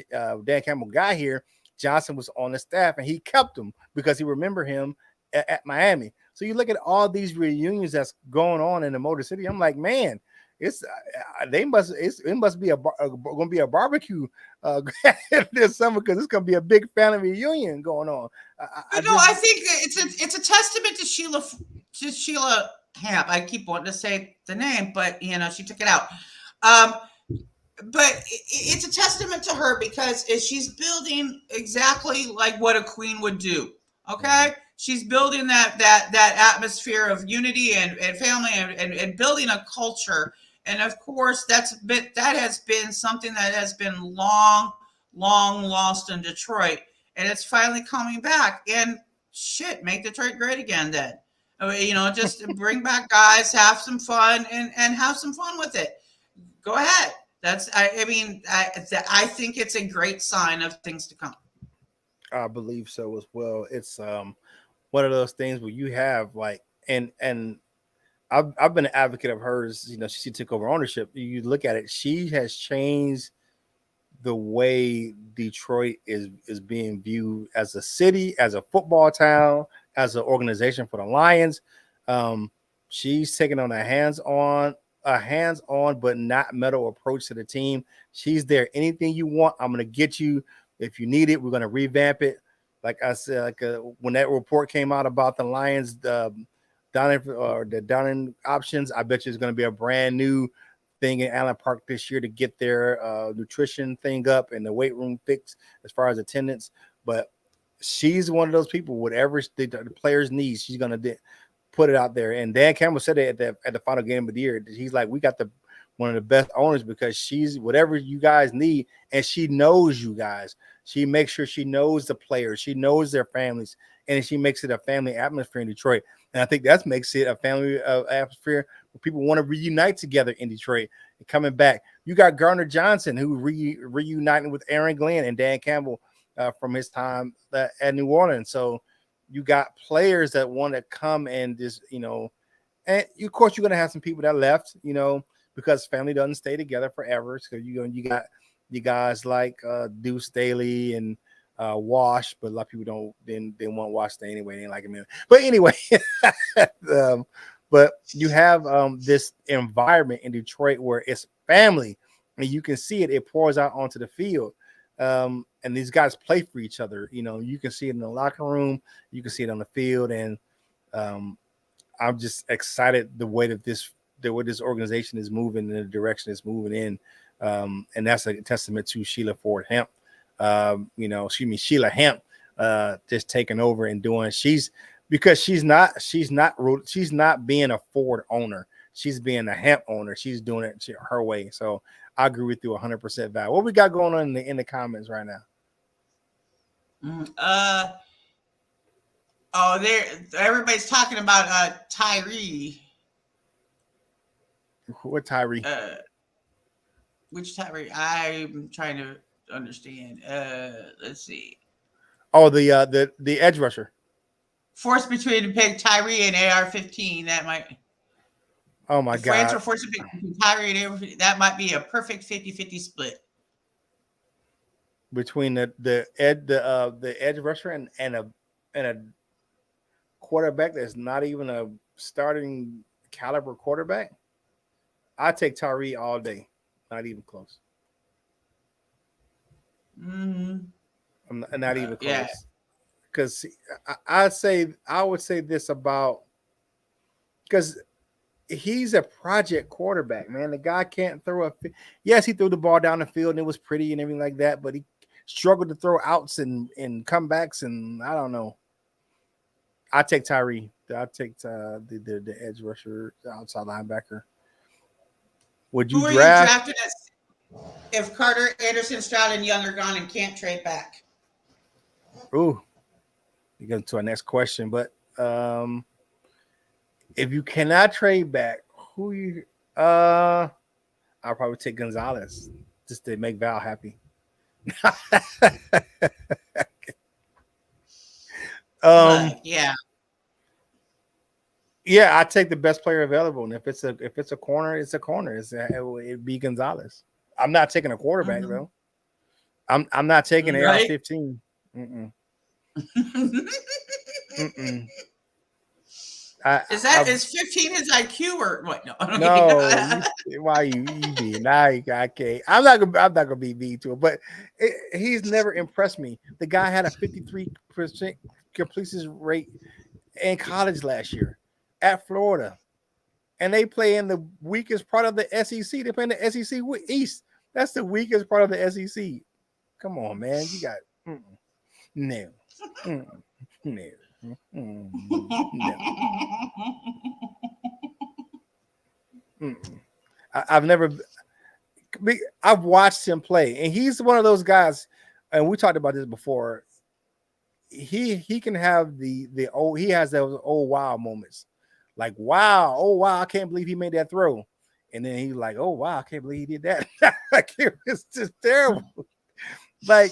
Campbell got here, Johnson was on the staff and he kept him because he remembered him at Miami. So you look at all these reunions that's going on in the Motor City. I'm like, man, it must be going to be a barbecue this summer because it's going to be a big family reunion going on. I think it's a testament to Sheila Hamp. I keep wanting to say the name, but she took it out. But it's a testament to her because she's building exactly like what a queen would do. Okay, she's building that atmosphere of unity and family and building a culture. And of course, that has been something that has been long lost in Detroit, and it's finally coming back. And make Detroit great again. Then, just bring back guys, have some fun, and have some fun with it. Go ahead. I think it's a great sign of things to come. I believe so as well. It's one of those things where you have like, and I've been an advocate of hers. She took over ownership. You look at it; she has changed the way Detroit is being viewed as a city, as a football town, as an organization for the Lions. She's taking on a hands-on but not metal approach to the team. She's there. Anything you want, I'm going to get you. If you need it, we're going to revamp it. Like I said, when that report came out about the Lions, the dining options, I bet you it's going to be a brand new thing in Allen Park this year to get their nutrition thing up and the weight room fixed as far as attendance. But she's one of those people, whatever the players need, she's going to put it out there. And Dan Campbell said it at the final game of the year. He's like, we got one of the best owners because she's whatever you guys need, and she knows you guys. She makes sure she knows the players, she knows their families, and she makes it a family atmosphere in Detroit. And I think that makes it a family atmosphere where people want to reunite together in Detroit and coming back. You got Gardner Johnson who reuniting with Aaron Glenn and Dan Campbell from his time at New Orleans. So you got players that want to come and just, and of course you're going to have some people that left, because family doesn't stay together forever. So you got you guys like Deuce Staley and Wash, but a lot of people didn't want Wash stay anyway. They didn't like him. But anyway, but you have this environment in Detroit where it's family, and you can see it. It pours out onto the field. And these guys play for each other. You can see it in the locker room, you can see it on the field, and I'm just excited the way this organization is moving in the direction it's moving in, and that's a testament to Sheila Ford Hemp. Sheila Hemp just taking over and doing. She's not being a Ford owner. She's being a hemp owner. She's doing it her way. So I agree with you 100%. Val, what we got going on in the comments right now? Everybody's talking about Tyree. What Tyree? Which Tyree? I'm trying to understand. Let's see. Oh, the edge rusher. Force between to pick Tyree and AR-15. That might. Oh my God! Friends are forced to pick Tyree and AR-15. That might be a perfect 50-50 split between the edge rusher and a quarterback that's not even a starting caliber quarterback. I take Tyree all day, not even close. Mm-hmm. I'm not even close. Yeah. Because I would say this about, because he's a project quarterback, man. The guy can't throw yes, he threw the ball down the field and it was pretty and everything like that, but he struggled to throw outs and comebacks, and I don't know. I take Tyree. I take the edge rusher, the outside linebacker. Would you draft? Who are you drafting if Carter, Anderson, Stroud, and Young are gone and can't trade back? Ooh, we get to our next question, but if you cannot trade back, who you? I'll probably take Gonzalez just to make Val happy. Yeah, I take the best player available, and if it's a corner, it's a corner. It'd be Gonzalez. I'm not taking a quarterback though. I'm not taking AR-15. Is 15 his IQ or what? No, why you being? I can't. I'm not gonna be mean to him, but he's never impressed me. The guy had a 53% completion rate in college last year at Florida, and they play in the weakest part of the SEC. They play in the SEC East. That's the weakest part of the SEC. Come on, man, you got no. No. I've watched him play, and he's one of those guys, and we talked about this before. He can have he has those old wow moments, like wow, oh wow, I can't believe he made that throw, and then he's like, oh wow, I can't believe he did that. Like it was just terrible. Like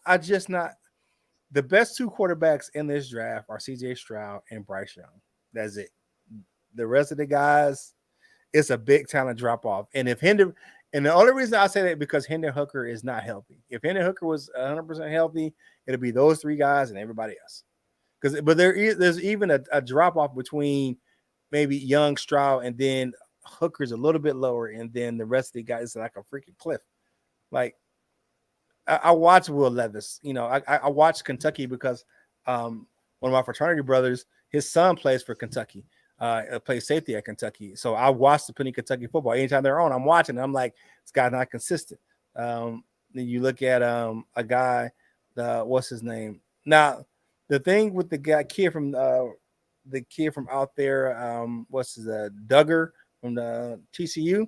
I just not. The best two quarterbacks in this draft are CJ Stroud and Bryce Young. That's it. The rest of the guys, it's a big talent drop off. And the only reason I say that because Hendon Hooker is not healthy. If Hendon Hooker was 100% healthy, it'll be those three guys and everybody else. But there's even a drop off between maybe Young, Stroud, and then Hooker's a little bit lower, and then the rest of the guys is like a freaking cliff. Like I watch Will Levis. You know, I watch Kentucky because one of my fraternity brothers, his son plays for Kentucky. Plays safety at Kentucky. So I watch the Penny Kentucky football. Anytime they're on, I'm watching. I'm like, this guy's not consistent. Then you look at a guy, what's his name? Now, the thing with the kid from out there, what's his Duggar from the TCU?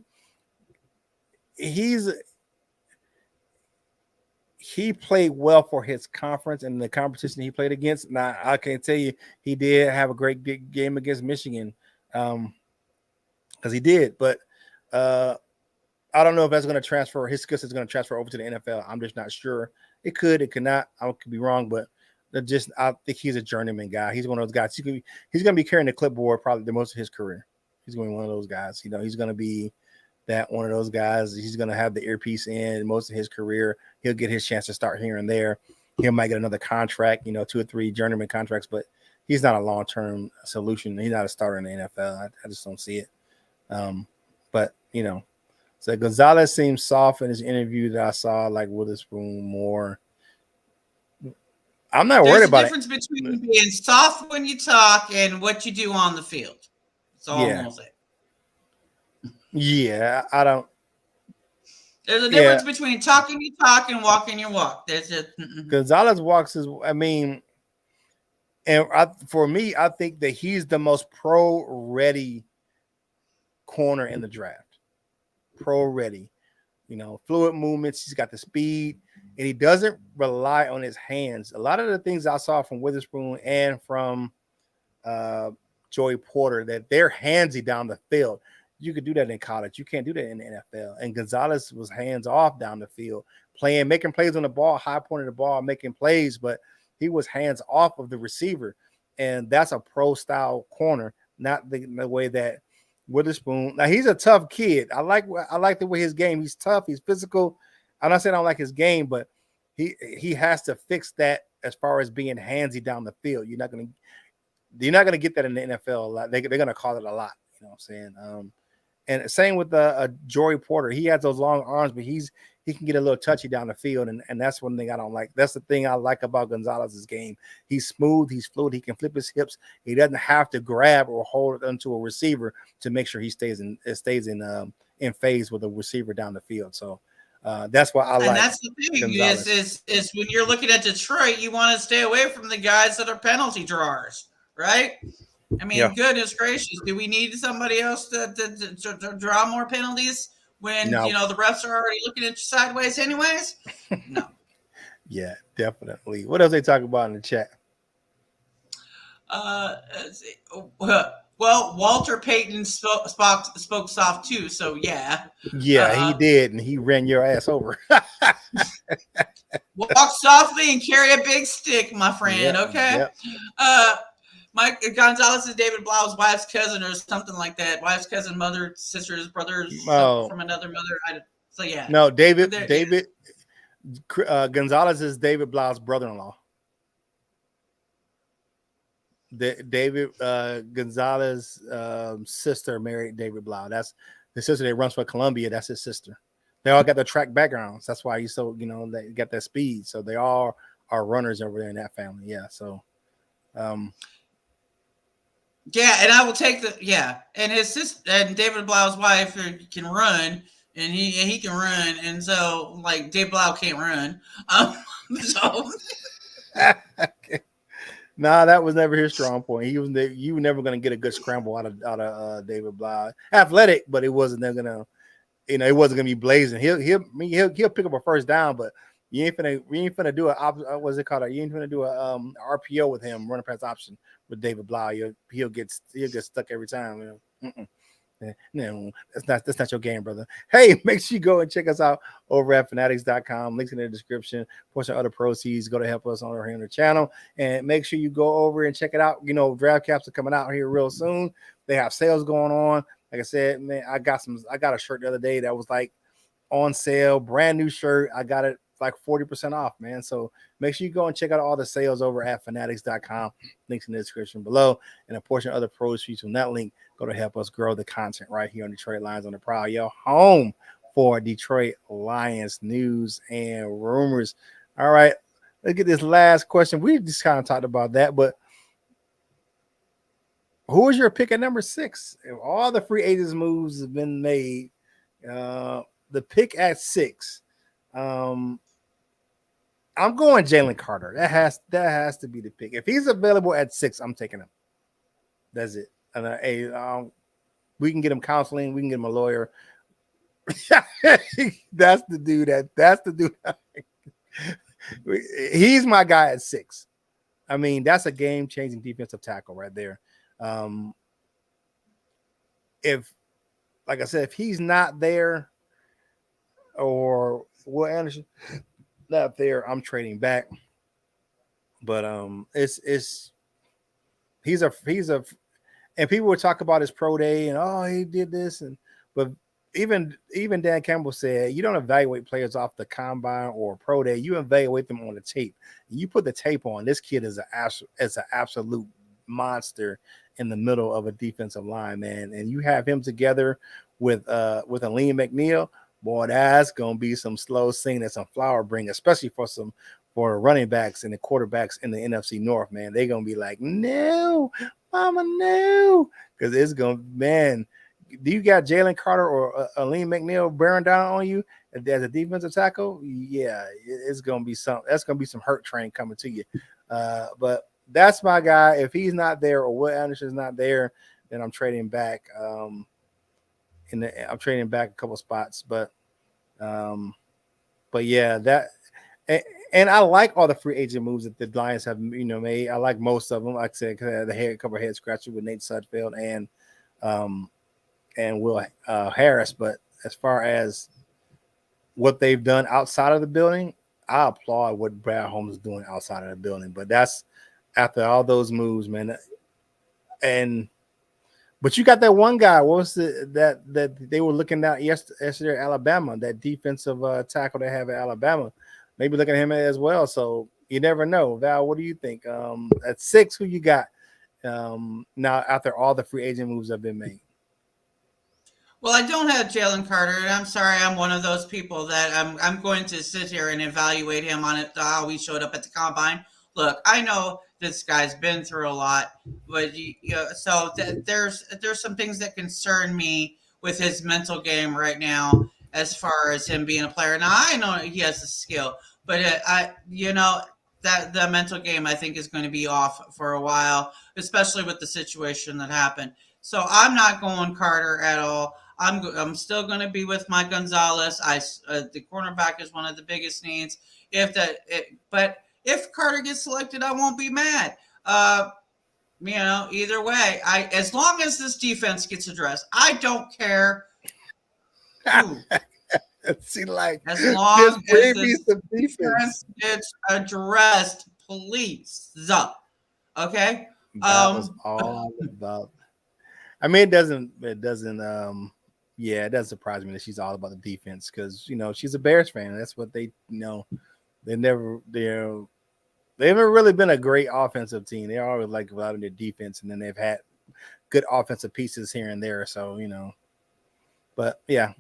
He played well for his conference and the competition he played against. Now, I can tell you, he did have a great game against Michigan, because he did. But I don't know if that's going to transfer. His skill set is going to transfer over to the NFL. I'm just not sure. It could, it could not. I could be wrong, but I think he's a journeyman guy. He's one of those guys. He's going to be carrying the clipboard probably the most of his career. He's going to be one of those guys. You know, he's going to be that one of those guys. He's going to have the earpiece in most of his career. He'll get his chance to start here and there. He might get another contract, 2 or 3 journeyman contracts, but he's not a long-term solution. He's not a starter in the NFL. I just don't see it. But, so Gonzalez seems soft in his interview that I saw, like Witherspoon more. I'm not worried about it. There's a difference between being soft when you talk and what you do on the field. That's all I'm going to say. Yeah, I don't. There's a difference between talking your talk and walking your walk. There's just Gonzalez walks his. I mean, and for me, I think that he's the most pro-ready corner in the draft. Pro-ready, fluid movements. He's got the speed, and he doesn't rely on his hands. A lot of the things I saw from Witherspoon and from Joey Porter, that they're handsy down the field. You could do that in college. You can't do that in the NFL. And Gonzalez was hands off down the field, making plays on the ball, high pointing the ball, making plays, but he was hands off of the receiver. And that's a pro style corner, not the way that Witherspoon. Now he's a tough kid. I like the way his game. He's tough. He's physical. I'm not saying I don't like his game, but he has to fix that as far as being handsy down the field. You're not gonna get that in the NFL a lot. They're gonna call it a lot. You know what I'm saying? And same with Joey Porter. He has those long arms, but he can get a little touchy down the field, and that's one thing I don't like. That's the thing I like about Gonzalez's game. He's smooth, he's fluid, he can flip his hips. He doesn't have to grab or hold it onto a receiver to make sure he stays in phase with a receiver down the field. So that's why I like. And that's the thing is when you're looking at Detroit, you want to stay away from the guys that are penalty drawers, right? I mean, Goodness gracious, do we need somebody else to draw more penalties when, the refs are already looking at you sideways anyways? No. Yeah, definitely. What else they talk about in the chat? Well, Walter Payton spoke soft too, so yeah. Yeah, he did, and he ran your ass over. Walk softly and carry a big stick, my friend, okay? Mike Gonzalez is David Blau's wife's cousin or something like that. Wife's cousin, mother, sisters, brothers from another mother. So yeah. No, Gonzalez is David Blau's brother-in-law. David Gonzalez's sister married David Blau. That's the sister that runs for Columbia. That's his sister. They all got the track backgrounds. That's why he's so they got that speed. So they all are runners over there in that family. Yeah. So. Yeah, and I will take and his sister and David Blau's wife can run, and he can run, and so like David Blau can't run. So nah, that was never his strong point. You were never gonna get a good scramble out of David Blau. Athletic, but it wasn't gonna, it wasn't gonna be blazing. He'll pick up a first down, but we ain't finna do what's it called? You ain't finna do a RPO with him, running pass option with David Blau. He'll get stuck every time. No, that's not your game, brother. Hey, make sure you go and check us out over at Fanatics.com. Links in the description. Portion of other proceeds go to help us on our channel. And make sure you go over and check it out. Draft caps are coming out here real soon. They have sales going on. Like I said, man, I got a shirt the other day that was like on sale, brand new shirt. I got it like 40% off, man. So make sure you go and check out all the sales over at Fanatics.com. Links in the description below. And a portion of other proceeds from that link go to help us grow the content right here on Detroit Lions on the Prowl. Yo, home for Detroit Lions news and rumors. All right, let's get this last question. We just kind of talked about that, but who is your pick at number 6? If all the free agents moves have been made, the pick at 6, I'm going Jalen Carter. That has to be the pick. If he's available at 6, I'm taking him. That's it. And we can get him counseling. We can get him a lawyer. That's the dude. That's the dude. He's my guy at 6. I mean, that's a game-changing defensive tackle right there. If, like I said, if he's not there, or Will Anderson not there, I'm trading back. But he's a and people would talk about his pro day and he did this, but even Dan Campbell said you don't evaluate players off the combine or pro day, you evaluate them on the tape. You put the tape on. This kid is an absolute monster in the middle of a defensive line, man. And you have him together with Aleem McNeil, boy, that's gonna be some slow singing and some flower bring, especially for running backs and the quarterbacks in the NFC North, man. They're gonna be like, no, mama, no, because it's gonna, man. Do you got Jalen Carter or Aleem McNeil bearing down on you as a defensive tackle? Yeah, it's gonna be that's gonna be some hurt train coming to you. But that's my guy. If he's not there or Will Anderson's not there, then I'm trading back. I'm trading back a couple spots, but yeah, that. And I like all the free agent moves that the Lions have, made. I like most of them. Like I said, a couple of head scratchers with Nate Sudfeld and Will Harris. But as far as what they've done outside of the building, I applaud what Brad Holmes is doing outside of the building. But that's after all those moves, man. But you got that one guy. What was that they were looking at yesterday at Alabama? That defensive tackle they have at Alabama. Maybe looking at him as well. So you never know. Val, what do you think? At 6, who you got now after all the free agent moves have been made? Well, I don't have Jalen Carter, and I'm sorry, I'm one of those people that I'm going to sit here and evaluate him on how he showed up at the combine. Look, I know this guy's been through a lot, but there's some things that concern me with his mental game right now, as far as him being a player. Now, I know he has the skill, but that the mental game, I think, is going to be off for a while, especially with the situation that happened. So I'm not going Carter at all. I'm still going to be with Mike Gonzalez. The cornerback is one of the biggest needs. But if Carter gets selected, I won't be mad. Either way, as long as this defense gets addressed, I don't care. See, like, as long as the defense gets addressed, please. Okay. That was all about. I mean, it doesn't. it doesn't surprise me that she's all about the defense because she's a Bears fan. That's what they They haven't really been a great offensive team. They always like a lot of their defense, and then they've had good offensive pieces here and there. So but yeah,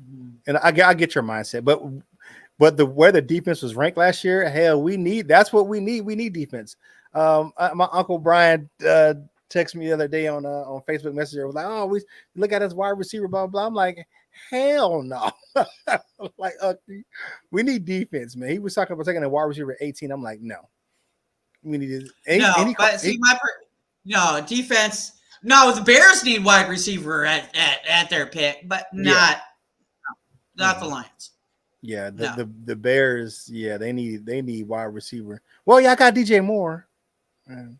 and I get your mindset. But where the defense was ranked last year, hell, that's what we need. We need defense. My uncle Brian texted me the other day on Facebook Messenger. Was like, oh, we look at us wide receiver, blah blah. I'm like, hell no. Like, we need defense, man. He was talking about taking a wide receiver at 18. I'm like, no. We need defense. No, the Bears need wide receiver at their pick, but not the Lions. Yeah, the Bears, they need wide receiver. Well, I got DJ Moore. St.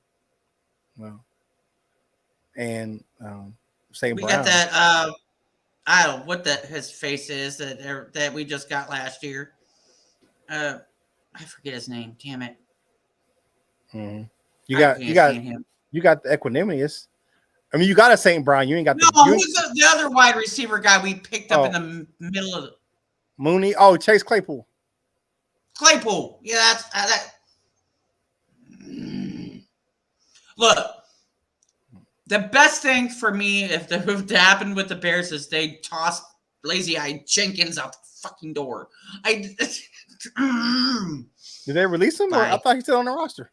We Brown. got that. I don't know what his face is that we just got last year. I forget his name. Damn it. Mm-hmm. You got the Equanimous. I mean, you got a St. Brown. You ain't got who's the other wide receiver guy we picked up in the middle of Mooney? Oh, Chase Claypool. Yeah, that's that. Look, the best thing for me if that happened with the Bears is they tossed Lazy Eye Jenkins out the fucking door. Did they release him? Or I thought he's still on the roster.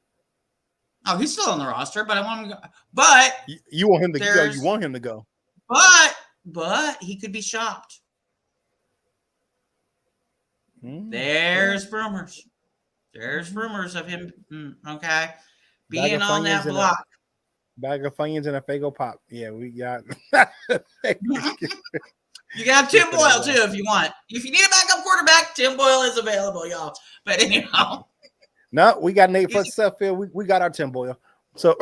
Oh, he's still on the roster, but I want him to go. But you want him to go. You want him to go. But he could be shopped. There's rumors. There's rumors of him. Okay, being on that block. Bag of Funyuns and a Fago Pop. Yeah, we got. You got Tim Boyle too if you want. If you need a backup quarterback, Tim Boyle is available, y'all. But anyhow. No, we got Nate Sudfeld. We got our Tim Boyle. So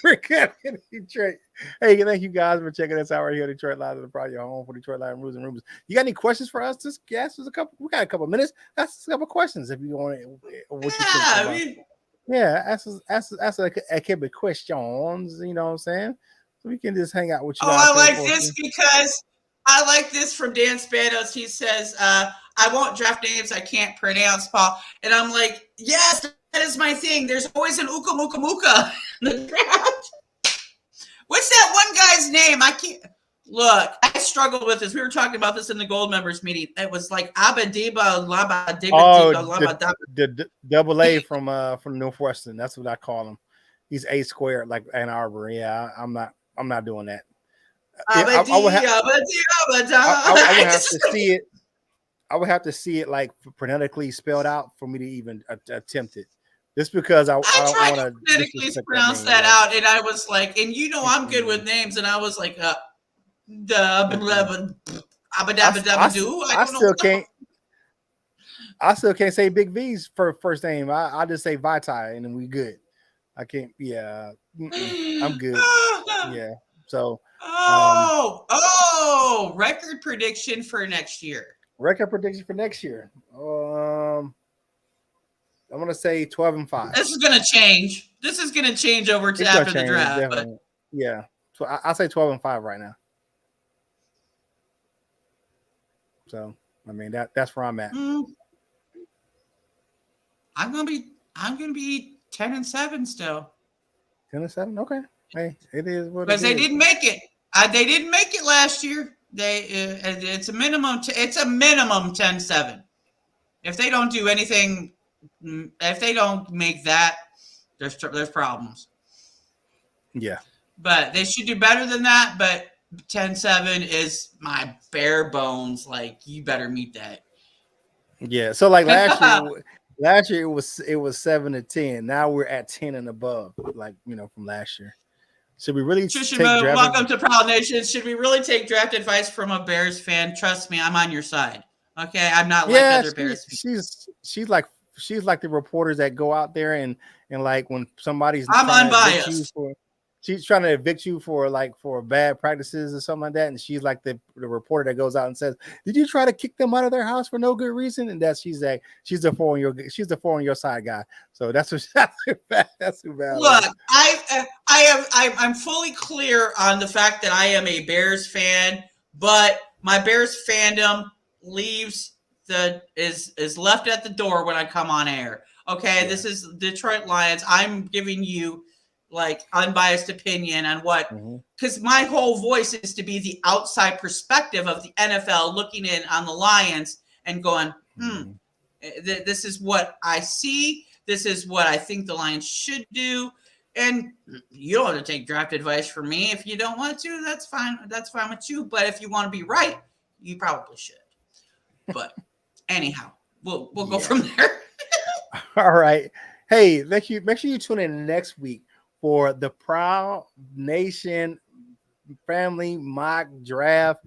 we're good in Detroit. Hey, thank you guys for checking us out right here at Detroit Live, the probably your home for Detroit Live Rules and Rumors. You got any questions for us? Just ask us a couple. We got a couple minutes. Ask us a couple questions if you want to. Ask us a couple questions. You know what I'm saying? So we can just hang out with you. Oh, I like this because I like this from Dan Spanos. He says, I won't draft names I can't pronounce, Paul. And I'm like, yes, that is my thing. There's always an Uka Muka Muka in the draft. What's that one guy's name? I can't. Look, I struggled with this. We were talking about this in the Gold Members meeting. It was like Abadiba Laba Diba Laba Daba. The double A from Northwestern. That's what I call him. He's A squared, like Ann Arbor. Yeah, I'm not doing that. I would have to see it. I would have to see it like phonetically spelled out for me to even attempt it. Just because I tried to phonetically pronounce that out, and I was like, and I'm good with names, and I was like, I still can't say Big V's first name. I just say Vitae, and then we good. I can't. Yeah, I'm good. Yeah. So. Record prediction for next year. Record prediction for next year. I'm gonna say 12-5. This is gonna change. This is gonna change over to after the draft. But... Yeah. So I'll say 12-5 right now. So I mean that's where I'm at. I'm gonna be 10-7 still. 10-7. Okay. Hey, it is what because they didn't make it. They didn't make it last year. It's a minimum. It's a minimum 10-7. If they don't do anything, if they don't make that, there's problems. Yeah. But they should do better than that. But 10-7 is my bare bones. Like you better meet that. Yeah. So like last year it was 7-10. Now we're at 10 and above. Like from last year. Should we really take welcome to Proud Nation. Should we really take draft advice from a Bears fan? Trust me, I'm on your side. Okay, I'm not like other Bears. She's like the reporters that go out there and like when somebody's I'm unbiased. She's trying to evict you for bad practices or something like that, and she's like the reporter that goes out and says, "Did you try to kick them out of their house for no good reason?" And she's the four on your side guy. So that's too bad. Look, I'm fully clear on the fact that I am a Bears fan, but my Bears fandom is left at the door when I come on air. Okay, yeah. This is Detroit Lions. I'm giving you like unbiased opinion on what, because my whole voice is to be the outside perspective of the NFL looking in on the Lions and going, this is what I see. This is what I think the Lions should do. And you don't want to take draft advice from me. If you don't want to, that's fine. That's fine with you. But if you want to be right, you probably should. But anyhow, we'll go from there. All right. Hey, make sure you tune in next week for the Proud Nation Family Mock Draft.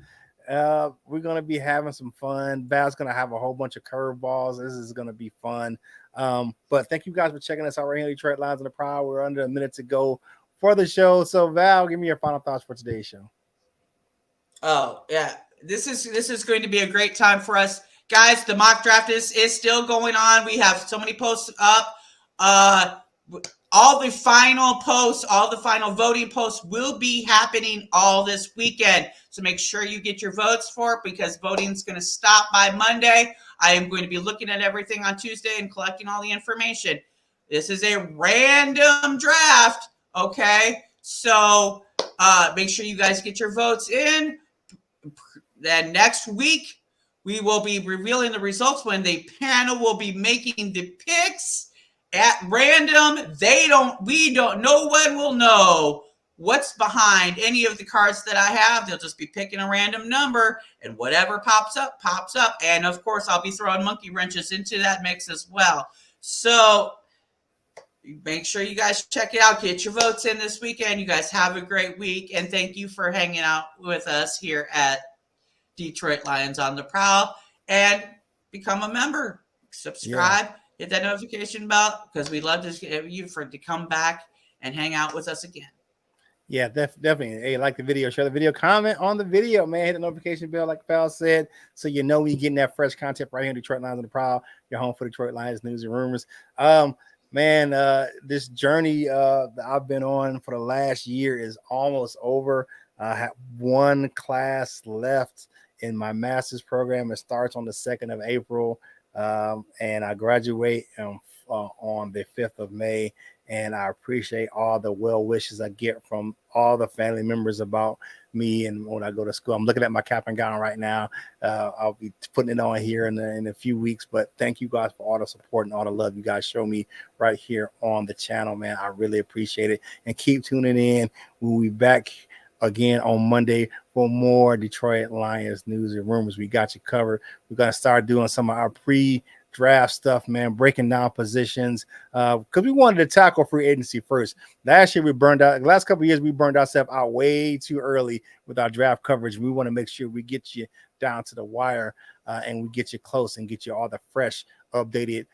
We're going to be having some fun. Val's going to have a whole bunch of curveballs. This is going to be fun. But thank you guys for checking us out right here on Detroit Lions in the Proud. We're under a minute to go for the show. So Val, give me your final thoughts for today's show. Oh, yeah. This is going to be a great time for us. Guys, the mock draft is still going on. We have so many posts up. All the final posts, all the final voting posts will be happening all this weekend. So make sure you get your votes for it because voting is going to stop by Monday. I am going to be looking at everything on Tuesday and collecting all the information. This is a random draft, okay? So make sure you guys get your votes in. Then next week, We will be revealing the results when the panel will be making the picks at random. No one will know what's behind any of the cards that I have. They'll just be picking a random number, and whatever pops up, pops up. And of course, I'll be throwing monkey wrenches into that mix as well. So make sure you guys check it out. Get your votes in this weekend. You guys have a great week. And thank you for hanging out with us here at Detroit Lions on the Prowl. And become a member. Subscribe. Yeah. Hit that notification bell, because we'd love to get you to come back and hang out with us again. Yeah, definitely. Hey, like the video, share the video, comment on the video, man. Hit the notification bell, like Val said, so you know when you're getting that fresh content right here in Detroit Lions on the Prowl, your home for Detroit Lions news and rumors. Man, this journey that I've been on for the last year is almost over. I have one class left in my master's program. It starts on the 2nd of April, and I graduate on the 5th of May. And I appreciate all the well wishes I get from all the family members about me and when I go to school. I'm looking at my cap and gown right now. I'll be putting it on here in a few weeks. But thank you guys for all the support and all the love you guys show me right here on the channel, man. I really appreciate it. And keep tuning in. We'll be back again on Monday for more Detroit Lions news and rumors. We got you covered. We're going to start doing some of our pre-draft stuff, man, breaking down positions, because we wanted to tackle free agency first. Last year we burned out. The last couple of years we burned ourselves out way too early with our draft coverage. We want to make sure we get you down to the wire and we get you close and get you all the fresh, updated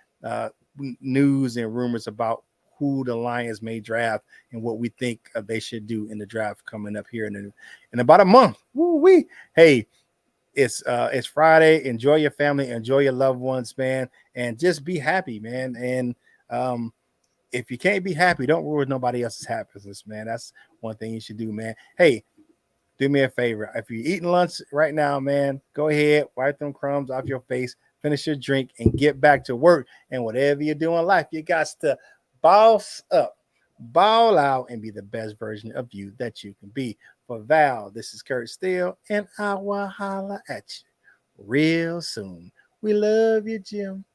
news and rumors about who the Lions may draft and what we think they should do in the draft coming up here in about a month. Woo-wee. Hey, it's Friday. Enjoy your family, enjoy your loved ones, man, and just be happy, man. And if you can't be happy, don't ruin nobody else's happiness, man. That's one thing you should do, man. Hey, do me a favor. If you're eating lunch right now, man, go ahead, wipe them crumbs off your face, finish your drink, and get back to work. And whatever you're doing in life, you got to boss up, ball out, and be the best version of you that you can be. For Val, this is Curt Steele, and I will holla at you real soon. We love you, Jim.